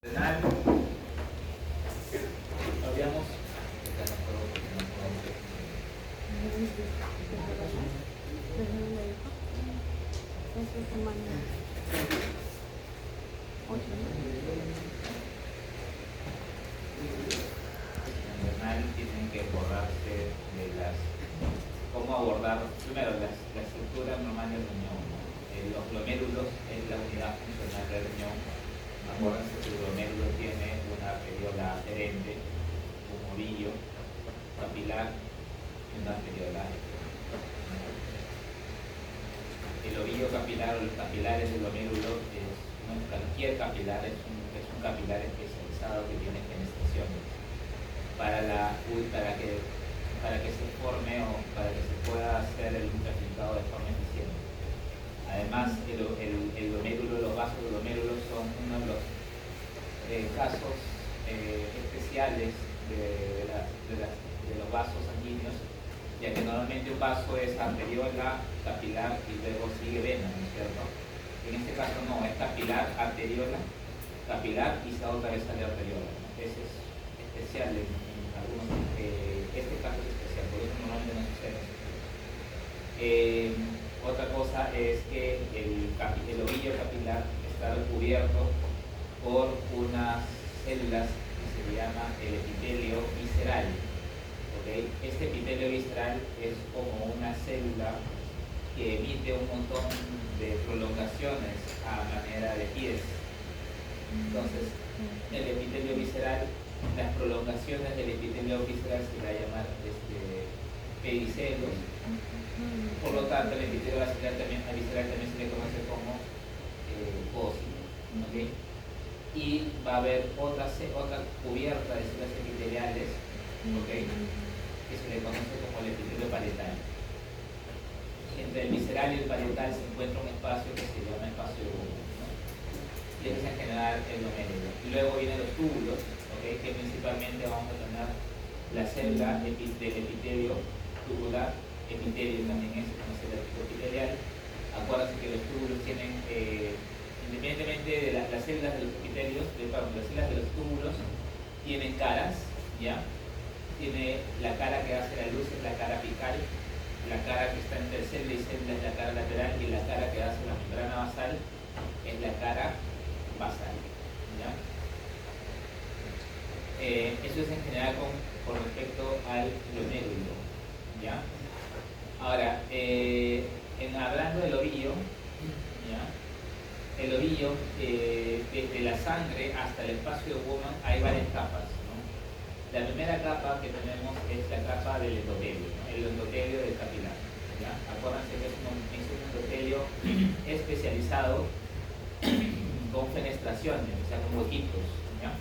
Renal, habíamos renal tienen que abordarse de las cómo abordar primero la estructura normal del riñón, ¿no? Los glomérulos es la unidad funcional del riñón. Acuérdense que el glomérulo tiene una areola aferente, un ovillo capilar y una areola. El ovillo capilar o los capilares del glomérulo no es cualquier capilar, es un capilar especializado que tiene fenestraciones para que se forme o para que se pueda hacer el ultrafiltrado de forma eficiente. Además, el glomérulo, los vasos del glomérulo son uno de los casos especiales de los vasos sanguíneos, ya que normalmente un vaso es arteriola, capilar y luego sigue vena, ¿no es cierto? En este caso no, es capilar, arteriola, capilar y otra vez sale arteriola, ¿no? Ese es especial en algunos, este caso es especial, por eso normalmente no sucede. Otra cosa es que el ovillo capilar está recubierto por unas células que se llama el epitelio visceral. ¿Okay? Este epitelio visceral es como una célula que emite un montón de prolongaciones a manera de pies. Entonces, el epitelio visceral, las prolongaciones del epitelio visceral se va a llamar pericelos. Por lo tanto, el epitelio visceral también se le conoce como pósito. ¿Okay? Y va a haber otra cubierta de células epiteliales, ¿okay? Que se le conoce como el epitelio parietal. Entre el visceral y el parietal se encuentra un espacio que se llama espacio de Bohm, ¿no? Y ese es en general el glomérulo. Y luego vienen los túbulos, ¿okay? Que principalmente vamos a tener la célula del epitelio tubular, epitelio también es una célula epitelial. Acuérdense que los túbulos tienen, independientemente de las células de los epitelios, las células de los túbulos tienen caras, ¿ya? Tiene la cara que hace la luz, es la cara apical, la cara que está entre célula y célula es la cara lateral y la cara que hace la membrana basal es la cara basal, ¿ya? Eso es en general con respecto al glomérulo, ¿ya? Ahora, hablando del ovillo, ¿ya? El ovillo, desde la sangre hasta el espacio de Bowman hay varias capas, ¿no? La primera capa que tenemos es la capa del endotelio, ¿no? El endotelio del capilar, ¿ya? Acuérdense que es un endotelio especializado con fenestraciones, o sea, con huequitos, ¿ya?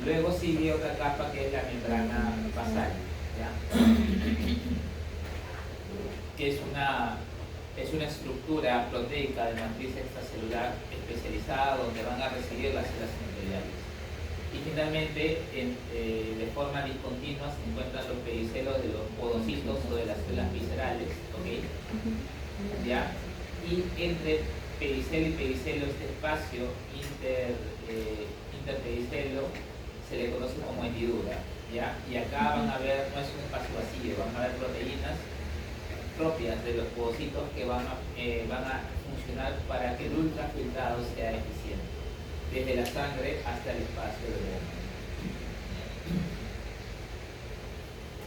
Luego sigue otra capa que es la membrana basal, ¿ya? Que es una estructura proteica de matriz extracelular especializada donde van a residir las células endoteliales. Y finalmente, de forma discontinua, se encuentran los pericelos de los podocitos o de las células viscerales, ¿okay? ¿Ya? Y entre pericelo y pericelo, este espacio interpericelo se le conoce como hendidura, ¿ya? Y acá van a ver, no es un espacio vacío, van a ver proteínas propias de los podocitos que van a funcionar para que el ultrafiltrado sea eficiente, desde la sangre hasta el espacio de Bowman.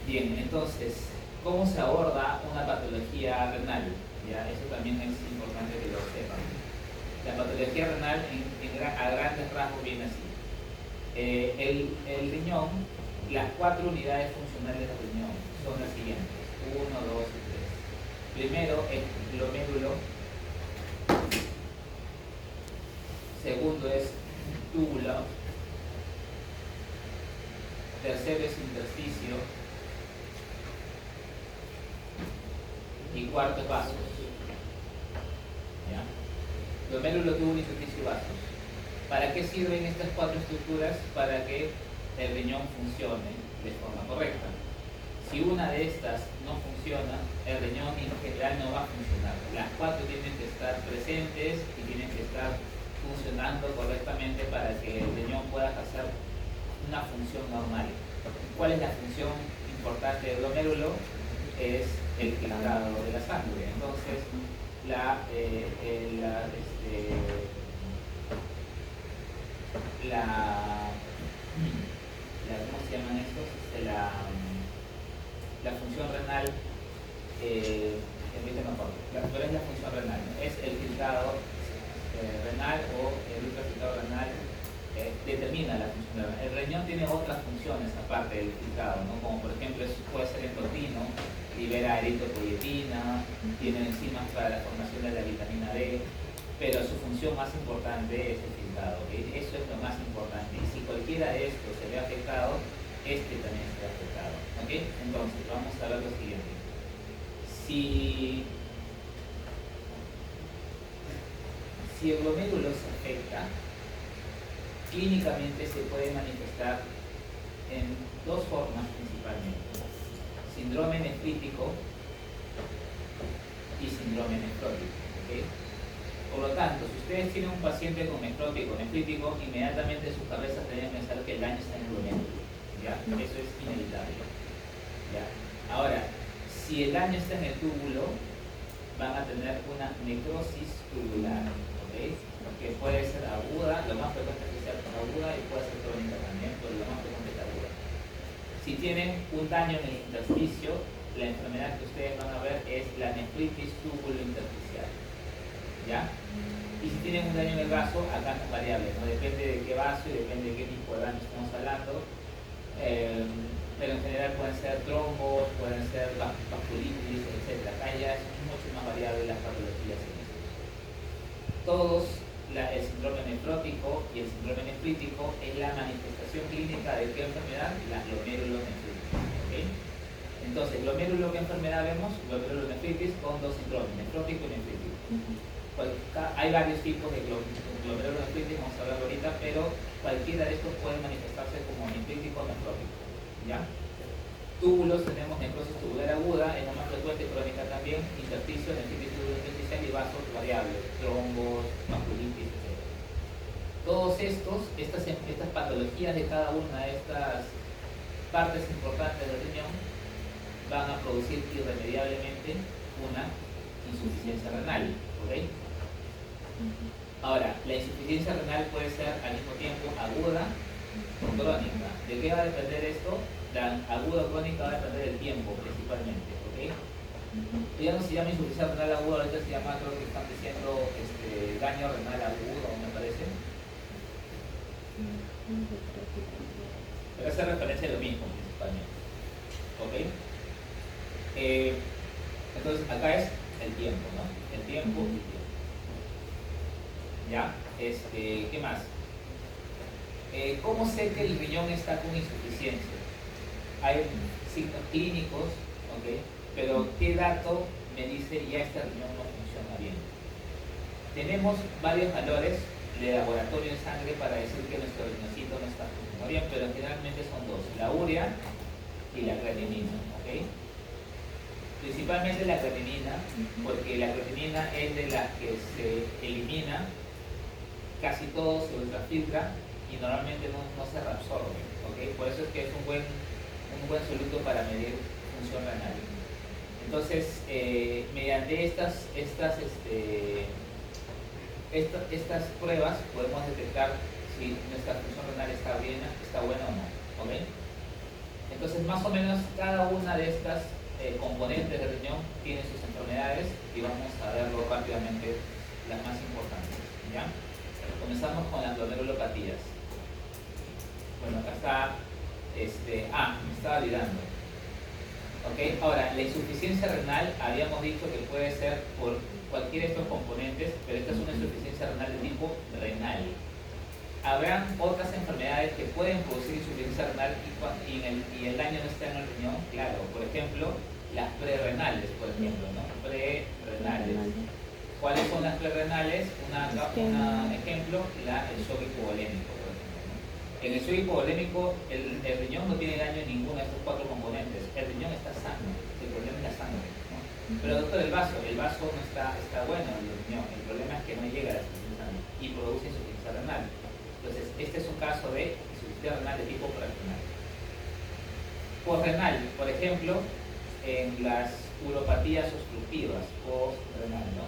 Bien, entonces, ¿cómo se aborda una patología renal? ¿Ya? Eso también es importante que lo sepan. La patología renal a grandes rasgos viene así. El riñón, las 4 unidades funcionales del riñón son las siguientes: 1, 2 y 3. Primero es glomérulo, segundo es túbulo, tercero es intersticio y cuarto es vasos. ¿Ya? Glomérulo, túbulo, intersticio y vasos. ¿Para qué sirven estas 4 estructuras? Para que el riñón funcione de forma correcta. Si una de estas no funciona, el riñón en general no va a funcionar. Las 4 tienen que estar presentes y tienen que estar funcionando correctamente para que el riñón puedas hacer una función normal. ¿Cuál es la función importante del glomérulo? Es el filtrado de la sangre. Entonces, ¿cómo se llaman estos? La función renal, ¿cuál es la función renal? Es el filtrado renal o el ultrafiltrado renal. Determina la función renal. El riñón tiene otras funciones aparte del filtrado, ¿no? Como por ejemplo puede ser endocrino, libera eritropoyetina, tiene enzimas para la formación de la vitamina D, pero su función más importante es el filtrado, ¿okay? Eso es lo más importante, y si cualquiera de estos se ve afectado, este también se ve afectado, ¿okay? Entonces vamos a ver lo siguiente. Si el glomérulo se afecta, clínicamente se puede manifestar en dos formas principalmente: síndrome nefrítico y síndrome nefrótico, ¿okay? Por lo tanto, si ustedes tienen un paciente con nefrítico, inmediatamente en sus cabezas deben pensar que el daño está en el glomérulo, ¿ya? Eso es inevitable, ¿ya? Ahora, si el daño está en el túbulo, van a tener una necrosis tubular, ¿okay? Que puede ser aguda, lo más frecuente es que sea aguda, y puede ser crónica también, pero lo más frecuente es aguda. Si tienen un daño en el intersticio, la enfermedad que ustedes van a ver es la nefritis túbulo-intersticial, ¿ya? Y si tienen un daño en el vaso, acá es variable, ¿no? Depende de qué vaso y depende de qué tipo de daño estamos hablando, pero en general pueden ser trombos, pueden ser vasculitis, etc. Acá ya es mucho más variable las patologías en esto. Todos, el síndrome nefrótico y el síndrome nefrítico es la manifestación clínica de qué enfermedad, la glomerulonefritis, ¿okay? Entonces, glomérulo, ¿qué enfermedad vemos? Glomerulonefritis con dos síndromes, nefrótico y nefrítico. Hay varios tipos de glomerulonefritis, vamos a hablar ahorita, pero cualquiera de estos puede manifestarse como nefrítico o nefrótico, ¿ya? Túbulos, tenemos necrosis tubular aguda, es lo más frecuente, crónica también, intersticio, nefritis tubulo-intersticial y vasos variables, trombos, vasculitis, etc. Todos estas patologías de cada una de estas partes importantes del riñón van a producir irremediablemente una insuficiencia renal, ¿ok? Ahora, la insuficiencia renal puede ser al mismo tiempo aguda o crónica. ¿De qué va a depender esto? La aguda o crónica va a depender del tiempo principalmente, ¿ok? Ya no se llama insuficiencia renal aguda, ahorita se llama, creo que están diciendo daño renal agudo, me parece. Pero hace referencia a lo mismo principalmente, ¿ok? Entonces acá es el tiempo, ¿no? El tiempo y el tiempo. ¿Ya? ¿Qué más? ¿Cómo sé que el riñón está con insuficiencia? Hay signos clínicos, ¿ok? Pero ¿qué dato me dice ya este riñón no funciona bien? Tenemos varios valores de laboratorio en sangre para decir que nuestro riñoncito no está funcionando bien, pero generalmente son dos: la urea y la creatinina, ¿ok? Principalmente la creatinina, porque la creatinina es de las que se elimina, casi todo se ultrafiltra y normalmente no se reabsorbe, ¿okay? Por eso es que es un buen soluto para medir función renal. Entonces, mediante estas pruebas podemos detectar si nuestra función renal está buena o no, ¿okay? Entonces, más o menos cada una de estas componentes del riñón tiene sus enfermedades y vamos a verlo rápidamente, las más importantes, ¿ya? Comenzamos con las glomerulopatías. Bueno, acá está, me estaba olvidando. ¿Ok? Ahora, la insuficiencia renal, habíamos dicho que puede ser por cualquiera de estos componentes, pero esta es una insuficiencia renal de tipo renal. Habrán otras enfermedades que pueden producir insuficiencia renal y el daño no está en el riñón, claro. Por ejemplo, las prerrenales, por ejemplo, ¿no? Prerrenales. ¿Cuáles son las prerrenales? Un ejemplo, el shock hipovolémico, por ejemplo, ¿no? En el shock hipovolémico, el riñón no tiene daño en ninguno de estos cuatro componentes. El riñón está sano, el problema es la sangre, ¿no? Pero doctor, el vaso no está bueno en el riñón. El problema es que no llega a la insuficiencia renal y produce insuficiencia renal. Entonces, este es un caso de insuficiencia renal de tipo porrenal. Porrenal, por ejemplo, en las uropatías obstructivas postrenal, ¿no?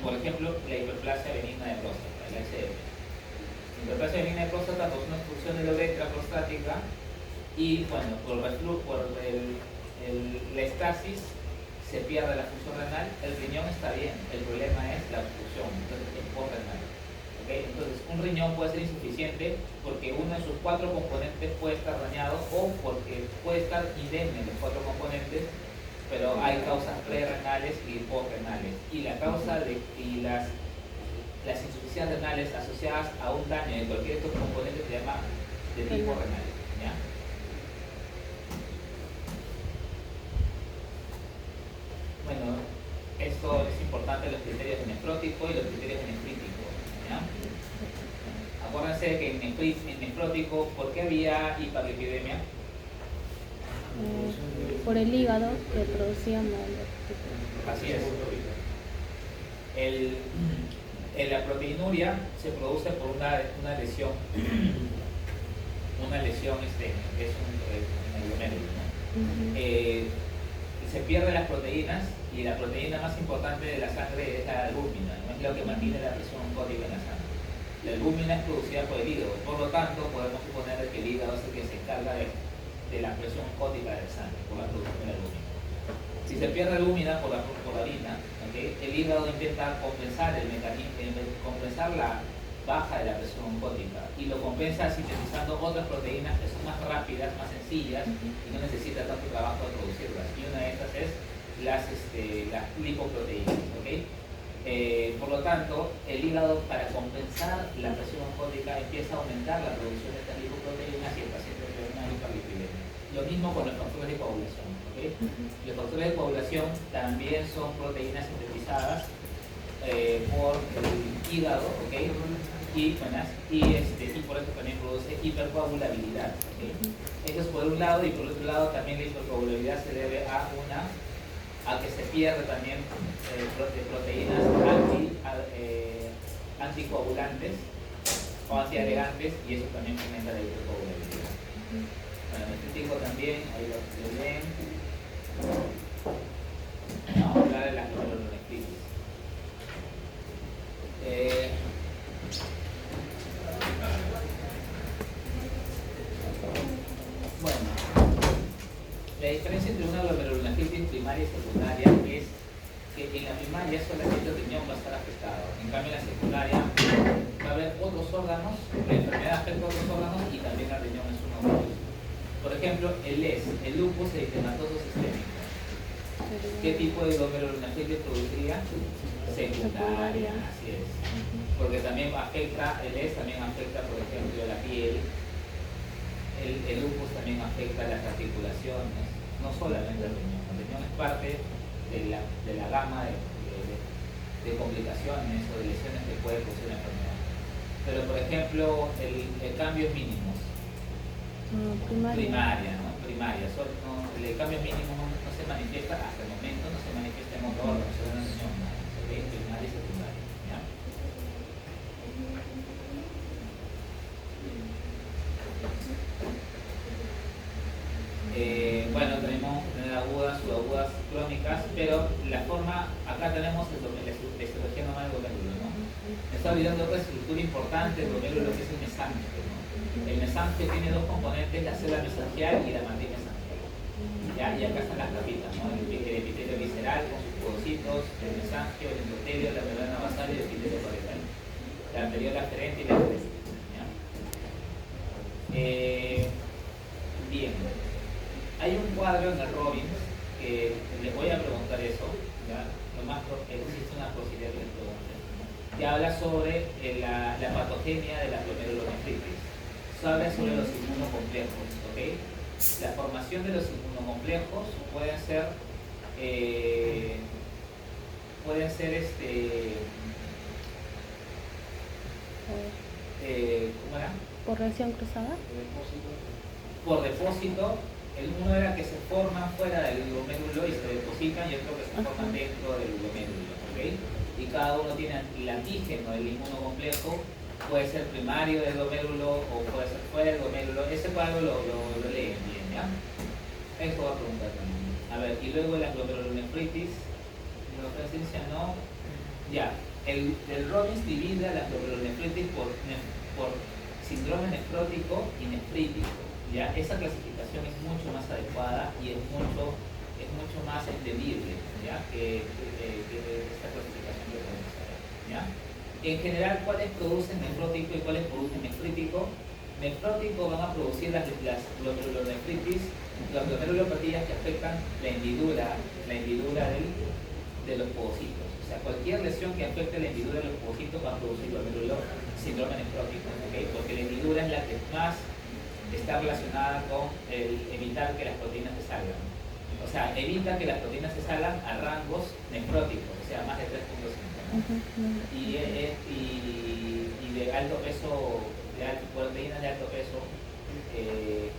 Por ejemplo, la hiperplasia benigna de próstata, la HDP. La hiperplasia benigna de próstata es una obstrucción de la uretra prostática y, bueno, por la estasis se pierde la función renal. El riñón está bien, el problema es la obstrucción, entonces es porrenal. ¿Okay? Entonces, un riñón puede ser insuficiente porque uno de sus 4 componentes puede estar dañado o porque puede estar indemne los 4 componentes, pero hay causas prerrenales y postrenales. Y la causa y las insuficiencias renales asociadas a un daño de cualquier de estos componentes se llama de tipo renal. ¿Ya? Bueno, esto es importante, los criterios de nefrótico y los criterios de nefrítico. ¿Ya? Acuérdense que en nefrótico, ¿por qué había hiperlipidemia? Por el hígado que producía mal. Así es. La proteinuria se produce por una lesión, que es un glomérulo, ¿no? Se pierden las proteínas y la proteína más importante de la sangre es la albúmina, ¿no? Es lo que mantiene la presión oncótica en la sangre. La albúmina es producida por el hígado, por lo tanto podemos suponer que el hígado es el que se encarga de la presión oncótica de la sangre, por la producción de la albúmina. Si se pierde albúmina por la orina, ¿okay? El hígado intenta compensar el mecanismo, compensar la baja de la presión oncótica y lo compensa sintetizando otras proteínas que son más rápidas, más sencillas y no necesita tanto trabajo de producirlas. Y una de estas es las lipoproteínas. ¿Okay? Por lo tanto, el hígado, para compensar la presión oncótica, empieza a aumentar la producción de estas lipoproteínas y el paciente tiene una hiperlipidemia. Lo mismo con los factores de coagulación. ¿Okay? Los factores de coagulación también son proteínas sintetizadas por el hígado, ¿okay? y por eso también produce hipercoagulabilidad. ¿Okay? Eso es por un lado, y por otro lado también la hipercoagulabilidad se debe a que se pierde también proteínas anticoagulantes o antiagregantes, y eso también aumenta la hipercoagulabilidad. Bueno, el crítico también, ahí lo ven. Vamos a hablar de las glomerulonefritis. Bueno, la diferencia entre una glomerulonefritis primaria y secundaria es que en la primaria solamente el riñón va a estar afectado. En cambio, en la secundaria va a haber otros órganos, la enfermedad afecta a otros órganos y también el riñón es uno de ellos. Por ejemplo, el lupus eritematoso sistémico. ¿Qué tipo de glomerulonefritis produciría? Secundaria, así es. Porque también afecta, también afecta, por ejemplo, la piel. El lupus también afecta las articulaciones, no solamente el riñón. El riñón es parte de la gama de complicaciones o de lesiones que puede producir la enfermedad. Pero, por ejemplo, el cambio mínimo. Primaria, ¿no? Primaria. El cambio mínimo no se manifiesta hasta el momento, no se manifiesta en otro órgano, solo en el riñón, ¿no? Se ve en primaria y secundaria. ¿Ya? Bueno, tenemos que tener agudas, subagudas, crónicas, pero la forma, acá tenemos la histología normal del glomérulo, ¿no? Me está olvidando otra estructura importante del glomérulo, que es el mesangio, ¿no? El mesangio tiene dos componentes, la célula mesangial y la matriz mesangial. ¿Ya? Y acá están las capitas, ¿no? El epitelio visceral con sus podocitos, el mesangio, el endotelio, la membrana basal y el epitelio parietal. La anterior, la aferente y la aferente. Bien. Hay un cuadro en el Robbins que les voy a preguntar eso, ¿ya? Lo más existe una posibilidad que les pregunte, que habla sobre la patogenia de la glomerulonefritis. Se habla sobre los inmunocomplejos, ¿ok? La formación de los inmunocomplejos pueden ser ¿cómo era? ¿Por reacción cruzada? Por depósito. Uno era que se forman fuera del glomérulo y se depositan, y otro que se forman dentro del glomérulo, ¿ok? Y cada uno tiene el antígeno del inmunocomplejo puede ser primario del glomérulo o puede ser fuera del glomérulo. Ese cuadro lo leen bien, ¿ya? Eso va a preguntar también. A ver, y luego la glomerulonefritis. Glomerulonefritis no. Ya, el Robbins divide la glomerulonefritis por síndrome nefrótico y nefrítico. ¿Ya? Esa clasificación es mucho más adecuada y es mucho más entendible, ¿ya? que esta clasificación que podemos hacer, ¿ya? En general, ¿cuáles producen nefrótico y cuáles producen nefrítico? Nefrótico van a producir las glomerulonefritis, las glomerulopatías que afectan la hendidura de los povocitos. O sea, cualquier lesión que afecte la hendidura de los povocitos va a producir síndrome nefrótico, ¿okay? Porque la hendidura es la que más está relacionada con el evitar que las proteínas se salgan. O sea, evita que las proteínas se salgan a rangos nefróticos, o sea, más de 3.5, ¿no? Y de alto peso, proteínas de alto peso,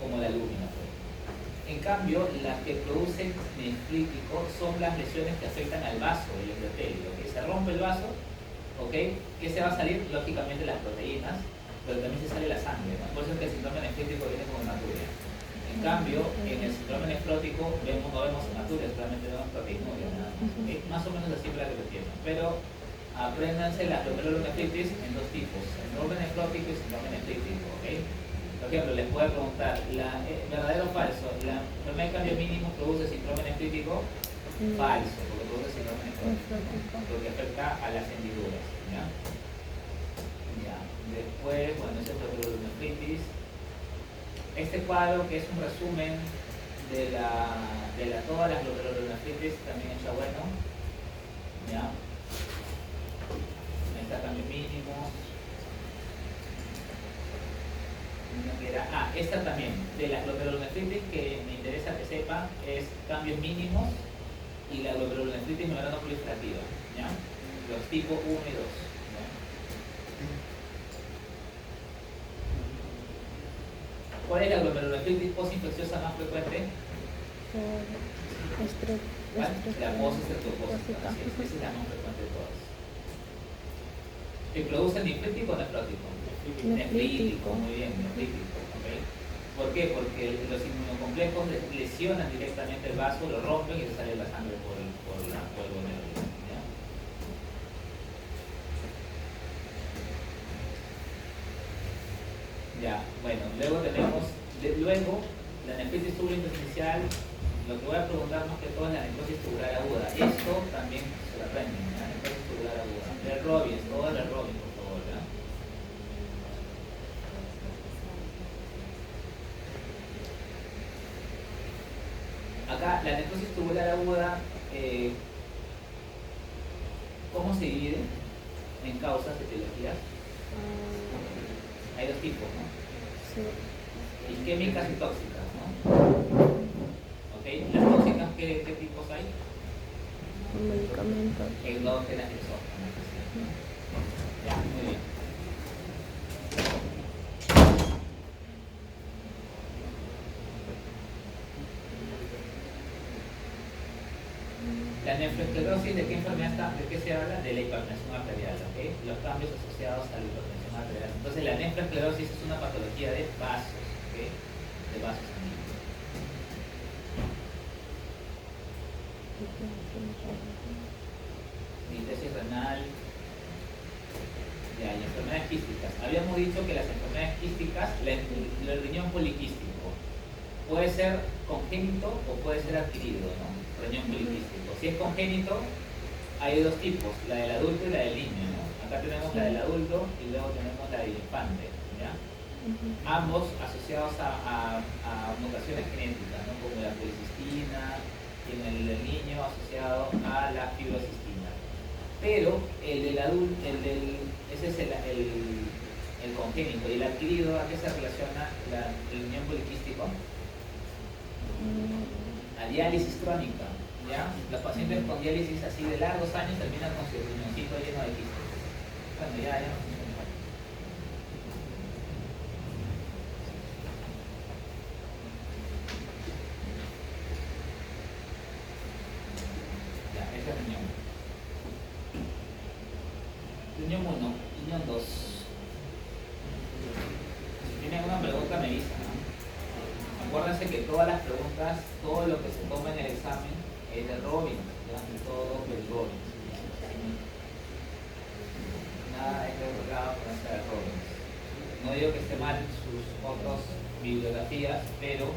como la lúmina. En cambio, las que producen nefrítico son las lesiones que afectan al vaso del endotelio, que se rompe el vaso, ¿ok? Que se va a salir, lógicamente, las proteínas, pero también se sale la sangre, ¿no? Por eso es que el síndrome nefrítico viene como hematuria. En cambio, en el síndrome nefrótico no vemos hematuria, solamente vemos proteinuria, nada más. ¿Okay? Más o menos así para que lo entiendan. Pero apréndanse la glomerulonefritis en dos tipos, síndrome nefrótico y síndrome nefrítico, ¿ok? Por ejemplo, les puedo preguntar, ¿verdadero o falso? ¿La enfermedad de cambio mínimo produce síndrome nefrítico? Falso, porque produce síndrome nefrótico, porque afecta a las hendiduras, ¿ya? Después, bueno, ese es el glomerulonefritis. Este cuadro, que es un resumen de todas las glomerulonefritis, también está bueno, ¿ya? Ahí está cambio mínimo. Esta también, de las glomerulonefritis que me interesa que sepan, es cambios mínimos y la glomerulonefritis membrana proliferativa, ¿ya? Los tipos 1 y 2. ¿Ya? ¿Cuál es la glomerulonefritis postinfecciosa más frecuente? La postestreptocócica. Esa es la más frecuente de todas. ¿Que produce nefrítico o nefrótico? Nefrítico, muy bien, nefrítico. ¿Okay? ¿Por qué? Porque los inmunocomplejos lesionan directamente el vaso, lo rompen y se sale la sangre por el glomérulo. Ya, bueno, luego tenemos, la nefritis tubulointersticial. Lo que voy a preguntar más que todo es la necrosis tubular aguda. Esto también se lo aprenden, la necrosis tubular aguda. El Robbins, todo el Robbins, por favor, ¿ya? Acá, la necrosis tubular aguda, ¿cómo se divide en causas etiológicas? Hay dos tipos, ¿no? Sí. Isquémicas y tóxicas, ¿no? ¿Ok? ¿Las tóxicas qué tipos hay? Medicamentos. Endógenas y exógenas. Ya, muy bien. La nefroesclerosis, ¿de qué enfermedad está? ¿De qué se habla? De la hipertensión arterial, ¿ok? Los cambios asociados a la hipertensión arterial. Entonces, la nefroesclerosis es una patología de vasos, ¿ok? De vasos sanguíneos. Distesis renal. Ya, y enfermedades quísticas. Habíamos dicho que las enfermedades quísticas, el riñón poliquístico, puede ser congénito o puede ser adquirido, ¿no? Riñón poliquístico. Si es congénito, hay dos tipos, la del adulto y la del niño, ¿no? Acá tenemos la del adulto y luego tenemos la del infante, ¿ya? Ambos asociados a mutaciones genéticas, ¿no? Como la policistina, y en el del niño asociado a la fibrocistina. Pero el del adulto, ese es el congénito. ¿Y el adquirido a qué se relaciona el riñón poliquístico? A diálisis crónica, ¿ya? Los pacientes con diálisis así de largos años terminan con su riñoncito lleno de quistes. Bueno, ya no funciona. Ya, ese es riñón. Riñón 1, riñón 2. Acuérdense que todas las preguntas, todo lo que se toma en el examen es de Robbins, ¿ya? Todo del Robbins. Nada es de otro lado con esta de Robbins. No digo que esté mal sus otras bibliografías, pero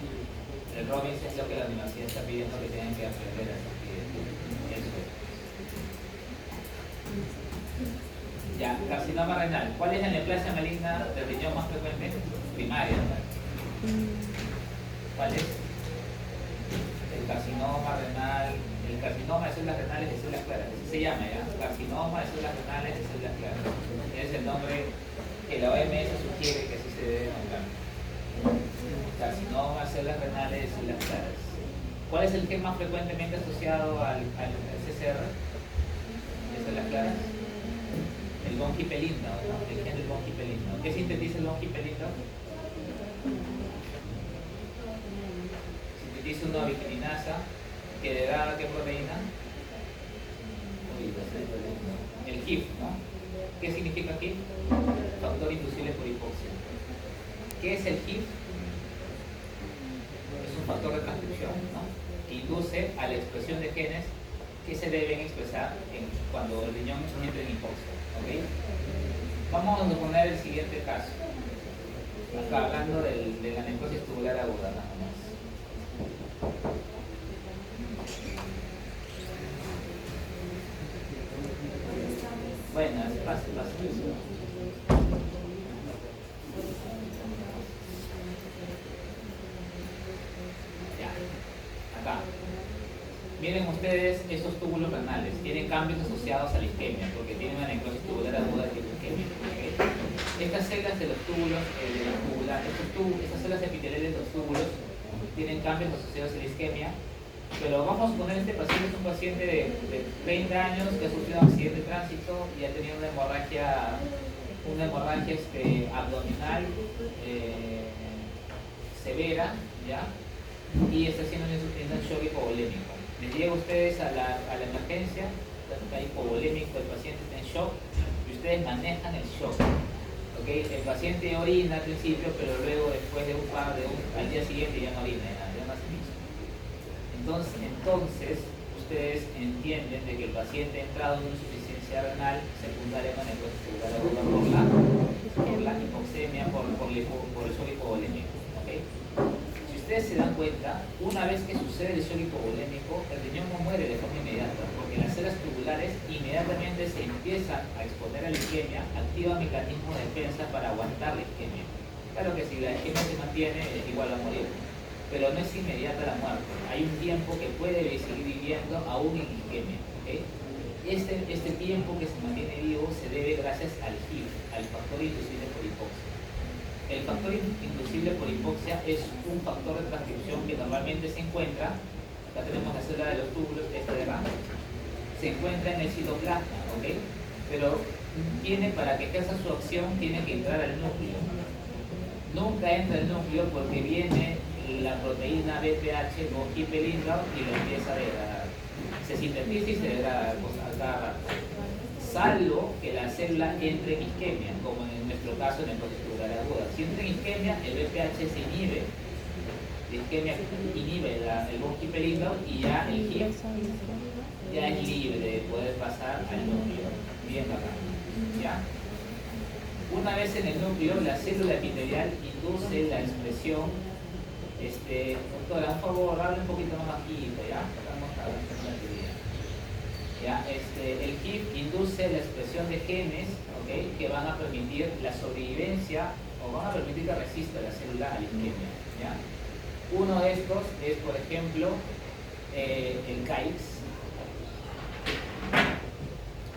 el Robbins es lo que la universidad está pidiendo que tengan que aprender, así que eso es. Ya, carcinoma renal. ¿Cuál es la neoplasia maligna del riñón más frecuente? Primaria, ¿verdad? ¿Cuál es? El carcinoma renal, el carcinoma de células renales de células claras, así se llama, ¿ya? Carcinoma de células renales de células claras. Es el nombre que la OMS sugiere que así se debe nombrar. Carcinoma de células renales de células claras. ¿Cuál es el gen más frecuentemente asociado al CCR de células claras? El bonquipelindro, ¿no? El gen del bonquipelindro. ¿Qué sintetiza el bonquipelindro? Sintetiza una ubiquitinasa que degrada ¿qué proteína? El HIF, ¿no? ¿Qué significa HIF? Factor inducible por hipoxia. ¿Qué es el HIF? Es un factor de transcripción, ¿no? Que induce a la expresión de genes que se deben expresar cuando el riñón entra en hipoxia. ¿Okay? Vamos a suponer el siguiente caso. Acá hablando de la necrosis tubular aguda, nada más. Bueno, pase. Ya, acá. Miren ustedes esos túbulos renales, tienen cambios asociados a la isquemia, porque tienen una necrosis tubular aguda de tipo isquémico. ¿Okay? Estas células de los túbulos, estas células epiteliales de los túbulos, tienen cambios asociados a la isquemia, pero vamos a suponer este paciente es un paciente de 30 años que ha sufrido un accidente de tránsito y ha tenido una hemorragia abdominal severa, ¿ya? Y está haciendo un shock hipovolémico. Les llega a ustedes a la emergencia, está hipovolémico, el paciente está en shock y ustedes manejan el shock. ¿Okay? El paciente orina al principio, pero luego después de al día siguiente ya no orina, ya no hace mismo. Entonces, ustedes entienden de que el paciente ha entrado en una insuficiencia renal secundaria con necrosis tubular aguda por la hipoxemia, por el shock hipovolémico. ¿Okay? Si ustedes se dan cuenta, una vez que sucede el shock hipovolémico, el riñón no muere de forma inmediata, porque las células tubulares inmediatamente se empiezan a exponer a la isquemia, activan mecanismos de defensa para aguantar la isquemia. Claro que si la isquemia se mantiene, igual va a morir, pero no es inmediata la muerte. Hay un tiempo que puede seguir viviendo aún en isquemia. ¿Okay? Este tiempo que se mantiene vivo se debe gracias al HIF, al factor inducible por hipoxia. El factor inducible por hipoxia es un factor de transcripción que normalmente se encuentra, acá tenemos la célula de los túbulos, esta de acá, se encuentra en el citoplasma, ¿ok? Pero para que ejerza su acción, tiene que entrar al núcleo. Nunca entra al núcleo porque viene la proteína BPH con hiperindol y lo empieza a degradar. Se sintetiza y se degrada a cada rato. Salvo que la célula entre en isquemia, como en nuestro caso en necrosis tubular aguda. Si entra en isquemia, el BPH se inhibe, la isquemia inhibe el bonquipelindol y ya el HIF ya es libre de poder pasar al núcleo. Bien acá. ¿Ya? Una vez en el núcleo, la célula epitelial induce la expresión. Doctora, por favor, hable un poquito más bajito, ¿ya? Estamos hablando de la teoría. ¿Ya? El HIF induce la expresión de genes, ¿okay? Que van a permitir la sobrevivencia o van a permitir que resista la célula a la isquemia. ¿Ya? Uno de estos es, por ejemplo, el CAIX.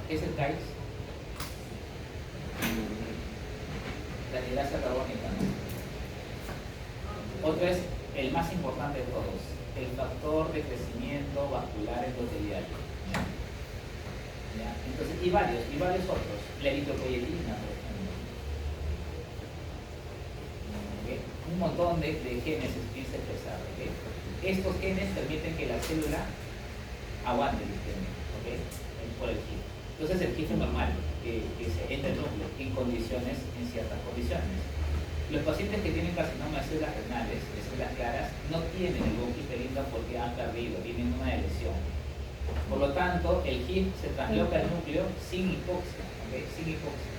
¿Qué es el CAIX? La hidrasa carbónica, ¿no? Otro es el más importante de todos, el factor de crecimiento vascular endotelial. ¿Ya? Entonces, y varios otros, la eritropoyetina, por ejemplo. ¿Okay? Un montón de genes se empieza a expresar. ¿Okay? Estos genes permiten que la célula aguante el isquemia, ¿okay? Por el HIF. Entonces el HIF es normal, que se entre el núcleo en ciertas condiciones. Los pacientes que tienen carcinoma de células renales, de células claras, tienen el bronquite lindo porque han perdido, tienen una lesión. Por lo tanto, el HIF se trasloca al núcleo sin hipoxia, ¿okay? Sin hipoxia.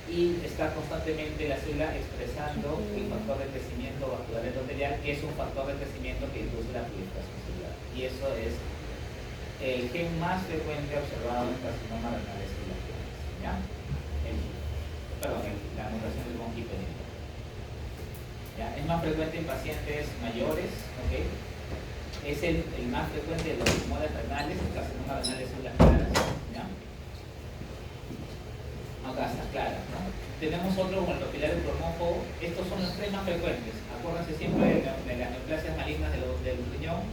Y está constantemente la célula expresando el factor de crecimiento vascular endotelial, que es un factor de crecimiento que induce la proliferación celular. Y eso es el gen más frecuente observado en carcinoma renal esquelético, ¿ya? La mutación del bronquite lindo. ¿Ya? Es más frecuente en pacientes mayores, ¿okay? Es el más frecuente de los tumores renales, el carcinoma renal de células claras, ¿ya? Acá está clara, ¿no? Tenemos otro con el papillar cromófobo. Estos son los tres más frecuentes. Acuérdense siempre de las neoplasias malignas del riñón.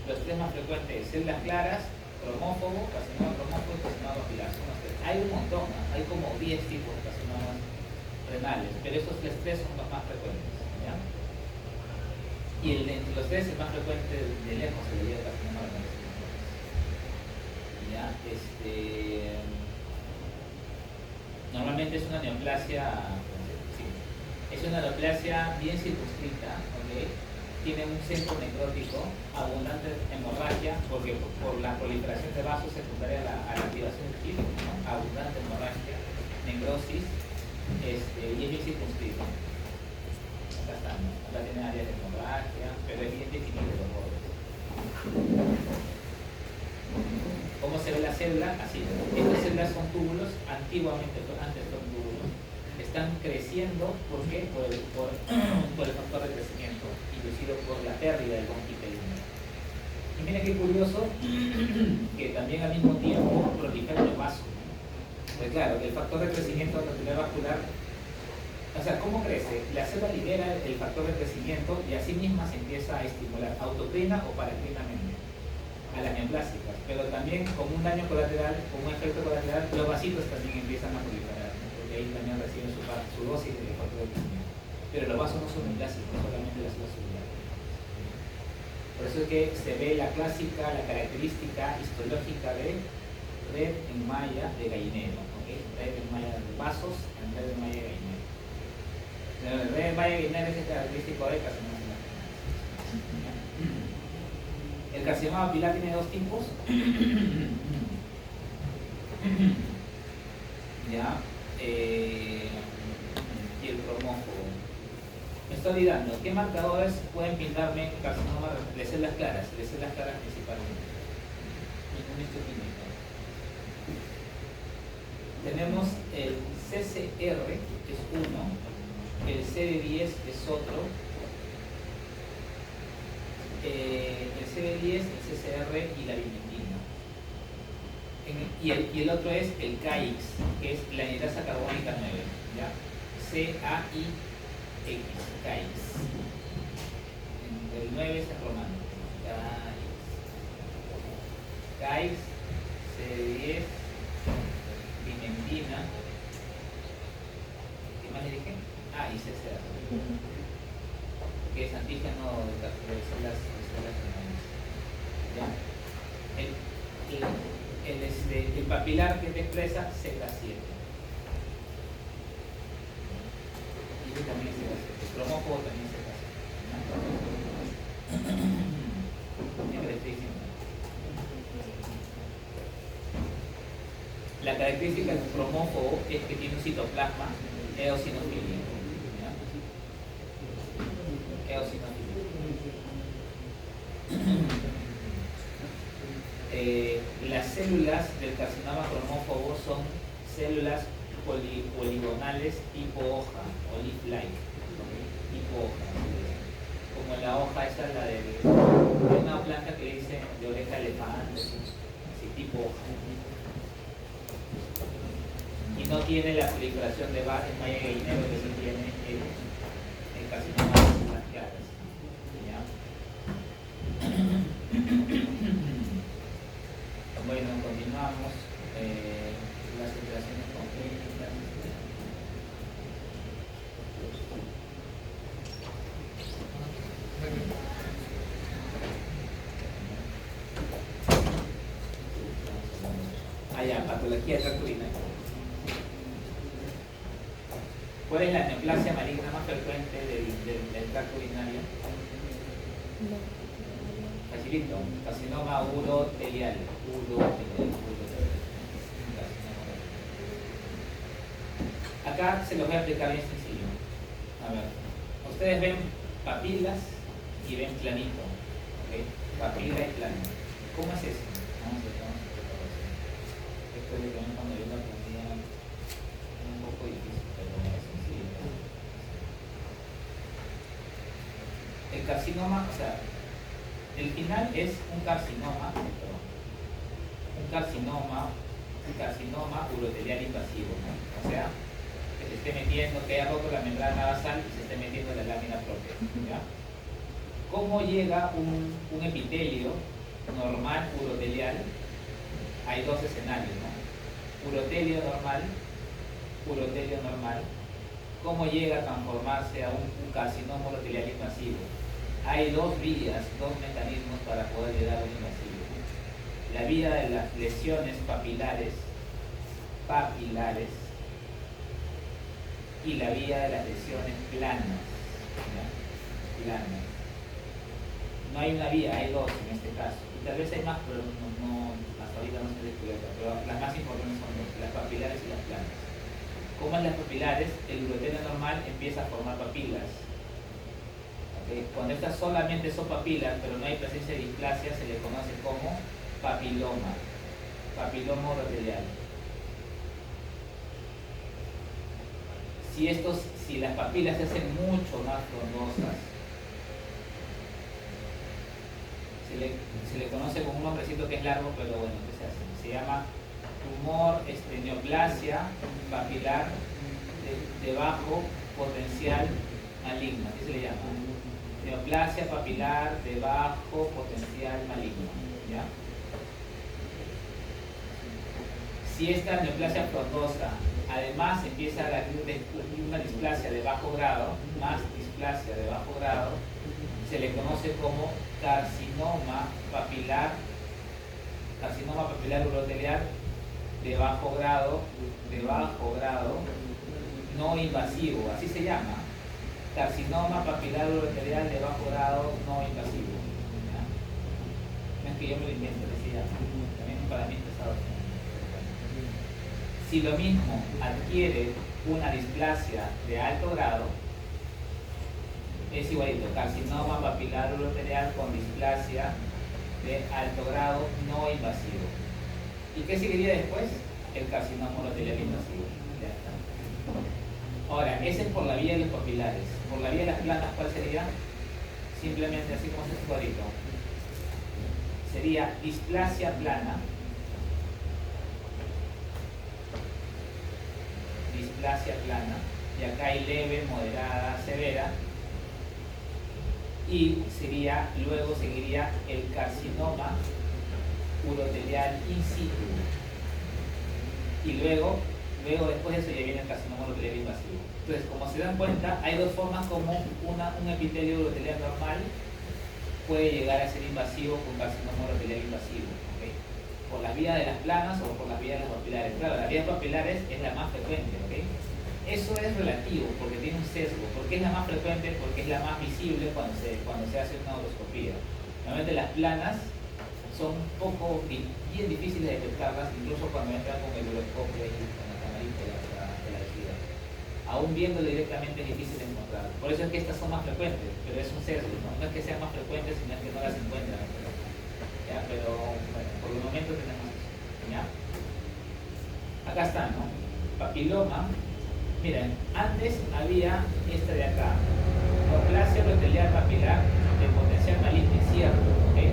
Los tres más frecuentes: células claras, cromófobo, carcinoma cromófobo y carcinoma papilar. Son los tres. Hay un montón, ¿no? Hay como 10 tipos de carcinomas renales, pero estos tres son los más frecuentes, ¿ya? Y entre los tres, el más frecuente de lejos se le llama carcinoma renal. ¿Ya? Normalmente es una neoplasia, sí, es una neoplasia bien circunscrita, ¿okay? Tiene un centro necrótico, abundante hemorragia, porque por la proliferación de vasos secundaria a la activación del HIF, ¿no? Abundante hemorragia, necrosis, y es bien circunscrito. Acá está, ¿no? Acá tiene áreas de hemorragia, pero es bien definido los bordes. ¿Cómo se ve la célula? Así. Estas células son túbulos, antiguamente, antes son túbulos. Están creciendo, ¿por qué? Por el factor de crecimiento, inducido por la pérdida del bronquite lindo. Y miren qué curioso, que también al mismo tiempo proliferan los vasos. Pues claro, el factor de crecimiento vascular, o sea, ¿cómo crece? La célula libera el factor de crecimiento y así misma se empieza a estimular autocrina o paracrinamente a las neoplásicas, pero también como un daño colateral, como un efecto colateral, los vasitos también empiezan a proliferar, ¿no? Porque ahí también reciben su dosis de factor de crecimiento. Pero los vasos no son neoplásicos, solamente las células celulares. Por eso es que se ve la clásica, la característica histológica de red en malla de gallinero, ¿okay? Red en malla de vasos en red en malla de gallinero. La red en malla de gallinero es característico de carcinoma. El carcinoma papilar tiene dos tipos. ¿Ya? Y el cromófobo. Me estoy olvidando, ¿qué marcadores pueden pintarme carcinoma de células claras? De células claras principalmente. Ningún histoquímico. Tenemos el CCR, que es uno, el CD10 es otro, el CD10, el CCR y la bimetina. Y el otro es el CAIX, que es la anidrasa carbónica 9, ¿ya? CAIX, CAIX. El 9 es el romano. CAIX, CD10, bimetina. ¿Qué más le dije? Y CCR. Que es antígeno de células renales. ¿Ya? El papilar que te expresa Z7. Y ese también es Z7. El cromófobo también es Z7. ¿Qué le estoy diciendo? La característica del cromófobo es que tiene un citoplasma eosinofílico. Las células del carcinoma cromófobo son células poligonales tipo hoja o leaf-like, tipo hoja, como la hoja esa, la de una planta que dice de oreja elefante, así tipo hoja, y no tiene la proliferación de malla gallinero que se tiene el carcinoma de células claras. Bueno, continuamos las operaciones congénitas. Patología del tracto urinario. ¿Cuál es la neoplasia maligna más frecuente del tracto urinario? Facilito. Carcinoma urotelial. Acá se los voy a explicar bien sencillo. A ver, ustedes ven papilas y ven planito. ¿Okay? Papila y plano. ¿Cómo es eso? Vamos a ver. Esto es también cuando yo lo aprendía un poco difícil, pero es sencillo. El carcinoma, o sea, el final es un carcinoma, perdón, un carcinoma urotelial invasivo, ¿no? O sea, que se esté metiendo, que haya roto la membrana basal y se esté metiendo en la lámina propia, ¿ya? ¿Cómo llega un epitelio normal urotelial? Hay dos escenarios, ¿no? Urotelio normal. ¿Cómo llega a transformarse a un carcinoma urotelial invasivo? Hay dos vías, dos mecanismos para poder llegar a un invasivo. La vía de las lesiones papilares, y la vía de las lesiones planas, ¿ya? Planas. No hay una vía, hay dos en este caso. Y tal vez hay más, pero hasta ahorita no se descubierto. Pero las más importantes son dos, las papilares y las planas. ¿Cómo en las papilares? El urotelio normal empieza a formar papilas. ¿Okay? Cuando estas solamente son papilas, pero no hay presencia de displasia, se le conoce como papiloma urotelial. Si las papilas se hacen mucho más frondosas, se le conoce como un nombrecito que es largo, pero bueno, ¿qué se hace? Se llama tumor, neoplasia papilar de bajo potencial maligno, así se le llama. Neoplasia papilar de bajo potencial maligno, ¿ya? Si esta neoplasia frondosa además empieza a haber una displasia de bajo grado, se le conoce como carcinoma papilar urotelial de bajo grado no invasivo, así se llama. Carcinoma papilar urotelial de bajo grado no invasivo, ¿ya? No es que yo me lo invento, decía, también para mí es pesado. Si lo mismo adquiere una displasia de alto grado, es igualito, carcinoma papilar urotelial con displasia de alto grado no invasivo. ¿Y qué seguiría después? El carcinoma urotelial invasivo. Ya está. Ahora, ese es por la vía de los papilares. Por la vía de las planas, ¿cuál sería? Simplemente así como este cuadrito. Sería displasia plana. Y acá hay leve, moderada, severa. Y luego seguiría el carcinoma urotelial in situ. Y luego después de eso ya viene el carcinoma urotelial invasivo. Entonces, como se dan cuenta, hay dos formas como un epitelio urotelial normal puede llegar a ser invasivo con carcinoma urotelial invasivo, ¿okay? Por las vías de las planas o por las vías de las papilares. Claro, las vías papilares es la más frecuente, ¿okay? Eso es relativo porque tiene un sesgo. ¿Por qué es la más frecuente? Porque es la más visible cuando se hace una uroscopía. Normalmente las planas son un poco bien difíciles de detectarlas, incluso cuando entran con el uroscopio y con la camarita de la vejiga. Aún viéndolo directamente es difícil de encontrar. Por eso es que estas son más frecuentes, pero es un sesgo, ¿no? No es que sean más frecuentes, sino que no las encuentran. ¿Ya? Pero bueno, por el momento tenemos eso. ¿Ya? Acá está, ¿no? Papiloma. Miren, antes había esta de acá, neoplasia urotelial papilar de potencial maligno incierto, ¿okay?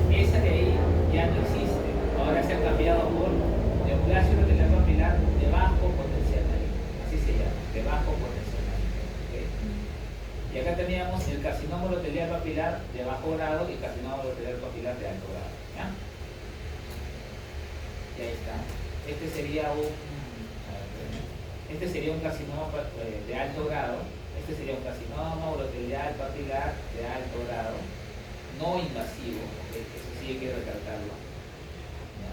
Esa de ahí ya no existe, ahora se ha cambiado por neoplasia urotelial papilar de bajo potencial maligno, así se llama, de bajo potencial maligno, ¿okay? Y acá teníamos el carcinoma urotelial papilar de bajo grado y carcinoma urotelial papilar de alto grado, ¿ya? Y ahí está. Este sería un carcinoma de alto grado. Este sería un carcinoma urotelial papilar de alto grado, no invasivo, ¿okay? Eso sí hay que recalcarlo. ¿Ya?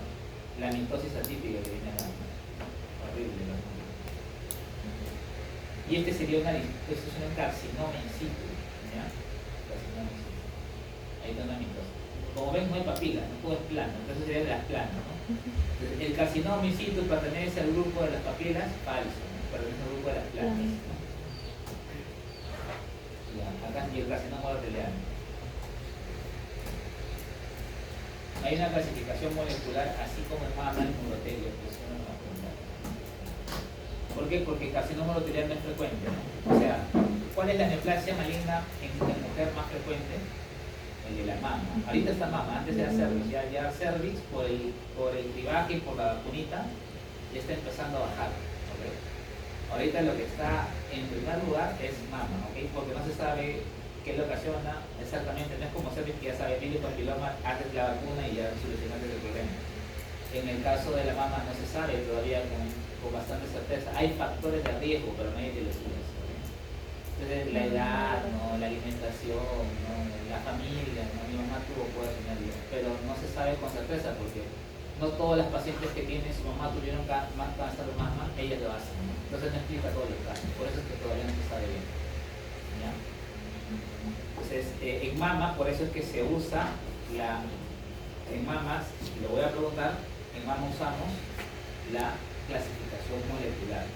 La mitosis atípica que viene acá, horrible, ¿no? Y este sería un carcinoma in situ, ¿ya? Carcinoma in situ. carcinoma amistoso. Como ven, no hay papilas, no todo es plano, entonces sería de las planas, ¿no? Entonces, el carcinoma in situ pertenece al grupo de las papilas, falso, ¿no? Pertenece al grupo de las planas, ¿no? Ya, acá y el carcinoma uroteliano. Hay una clasificación molecular, así como en mama y urotelio, pues uno no va a preguntar. ¿Por qué? Porque el carcinoma uroteliano es frecuente, ¿no? O sea, ¿cuál es la neoplasia maligna en mujer más frecuente? El de la mama. Ahorita está mama, antes era cervix. Ya cervix por el cribaje y por la vacunita ya está empezando a bajar. ¿Okay? Ahorita lo que está en primer lugar es mama, ¿okay? Porque no se sabe qué lo ocasiona exactamente. No es como cervix que ya sabe virus papiloma antes de la vacuna y ya solucionaste el problema. En el caso de la mama no se sabe todavía con bastante certeza. Hay factores de riesgo, pero nadie te los dice. Entonces, la edad, ¿no? La alimentación, ¿no? La familia, ¿no? Mi mamá tuvo tenerlo, pero no se sabe con certeza porque no todas las pacientes que tienen su mamá tuvieron cáncer de mama, ellas lo hacen, ¿no? Entonces no explica todos los casos, por eso es que todavía no se sabe bien. ¿Ya? Entonces, en mama, por eso es que se usa en mamas, lo voy a preguntar, en mama usamos la clasificación molecular.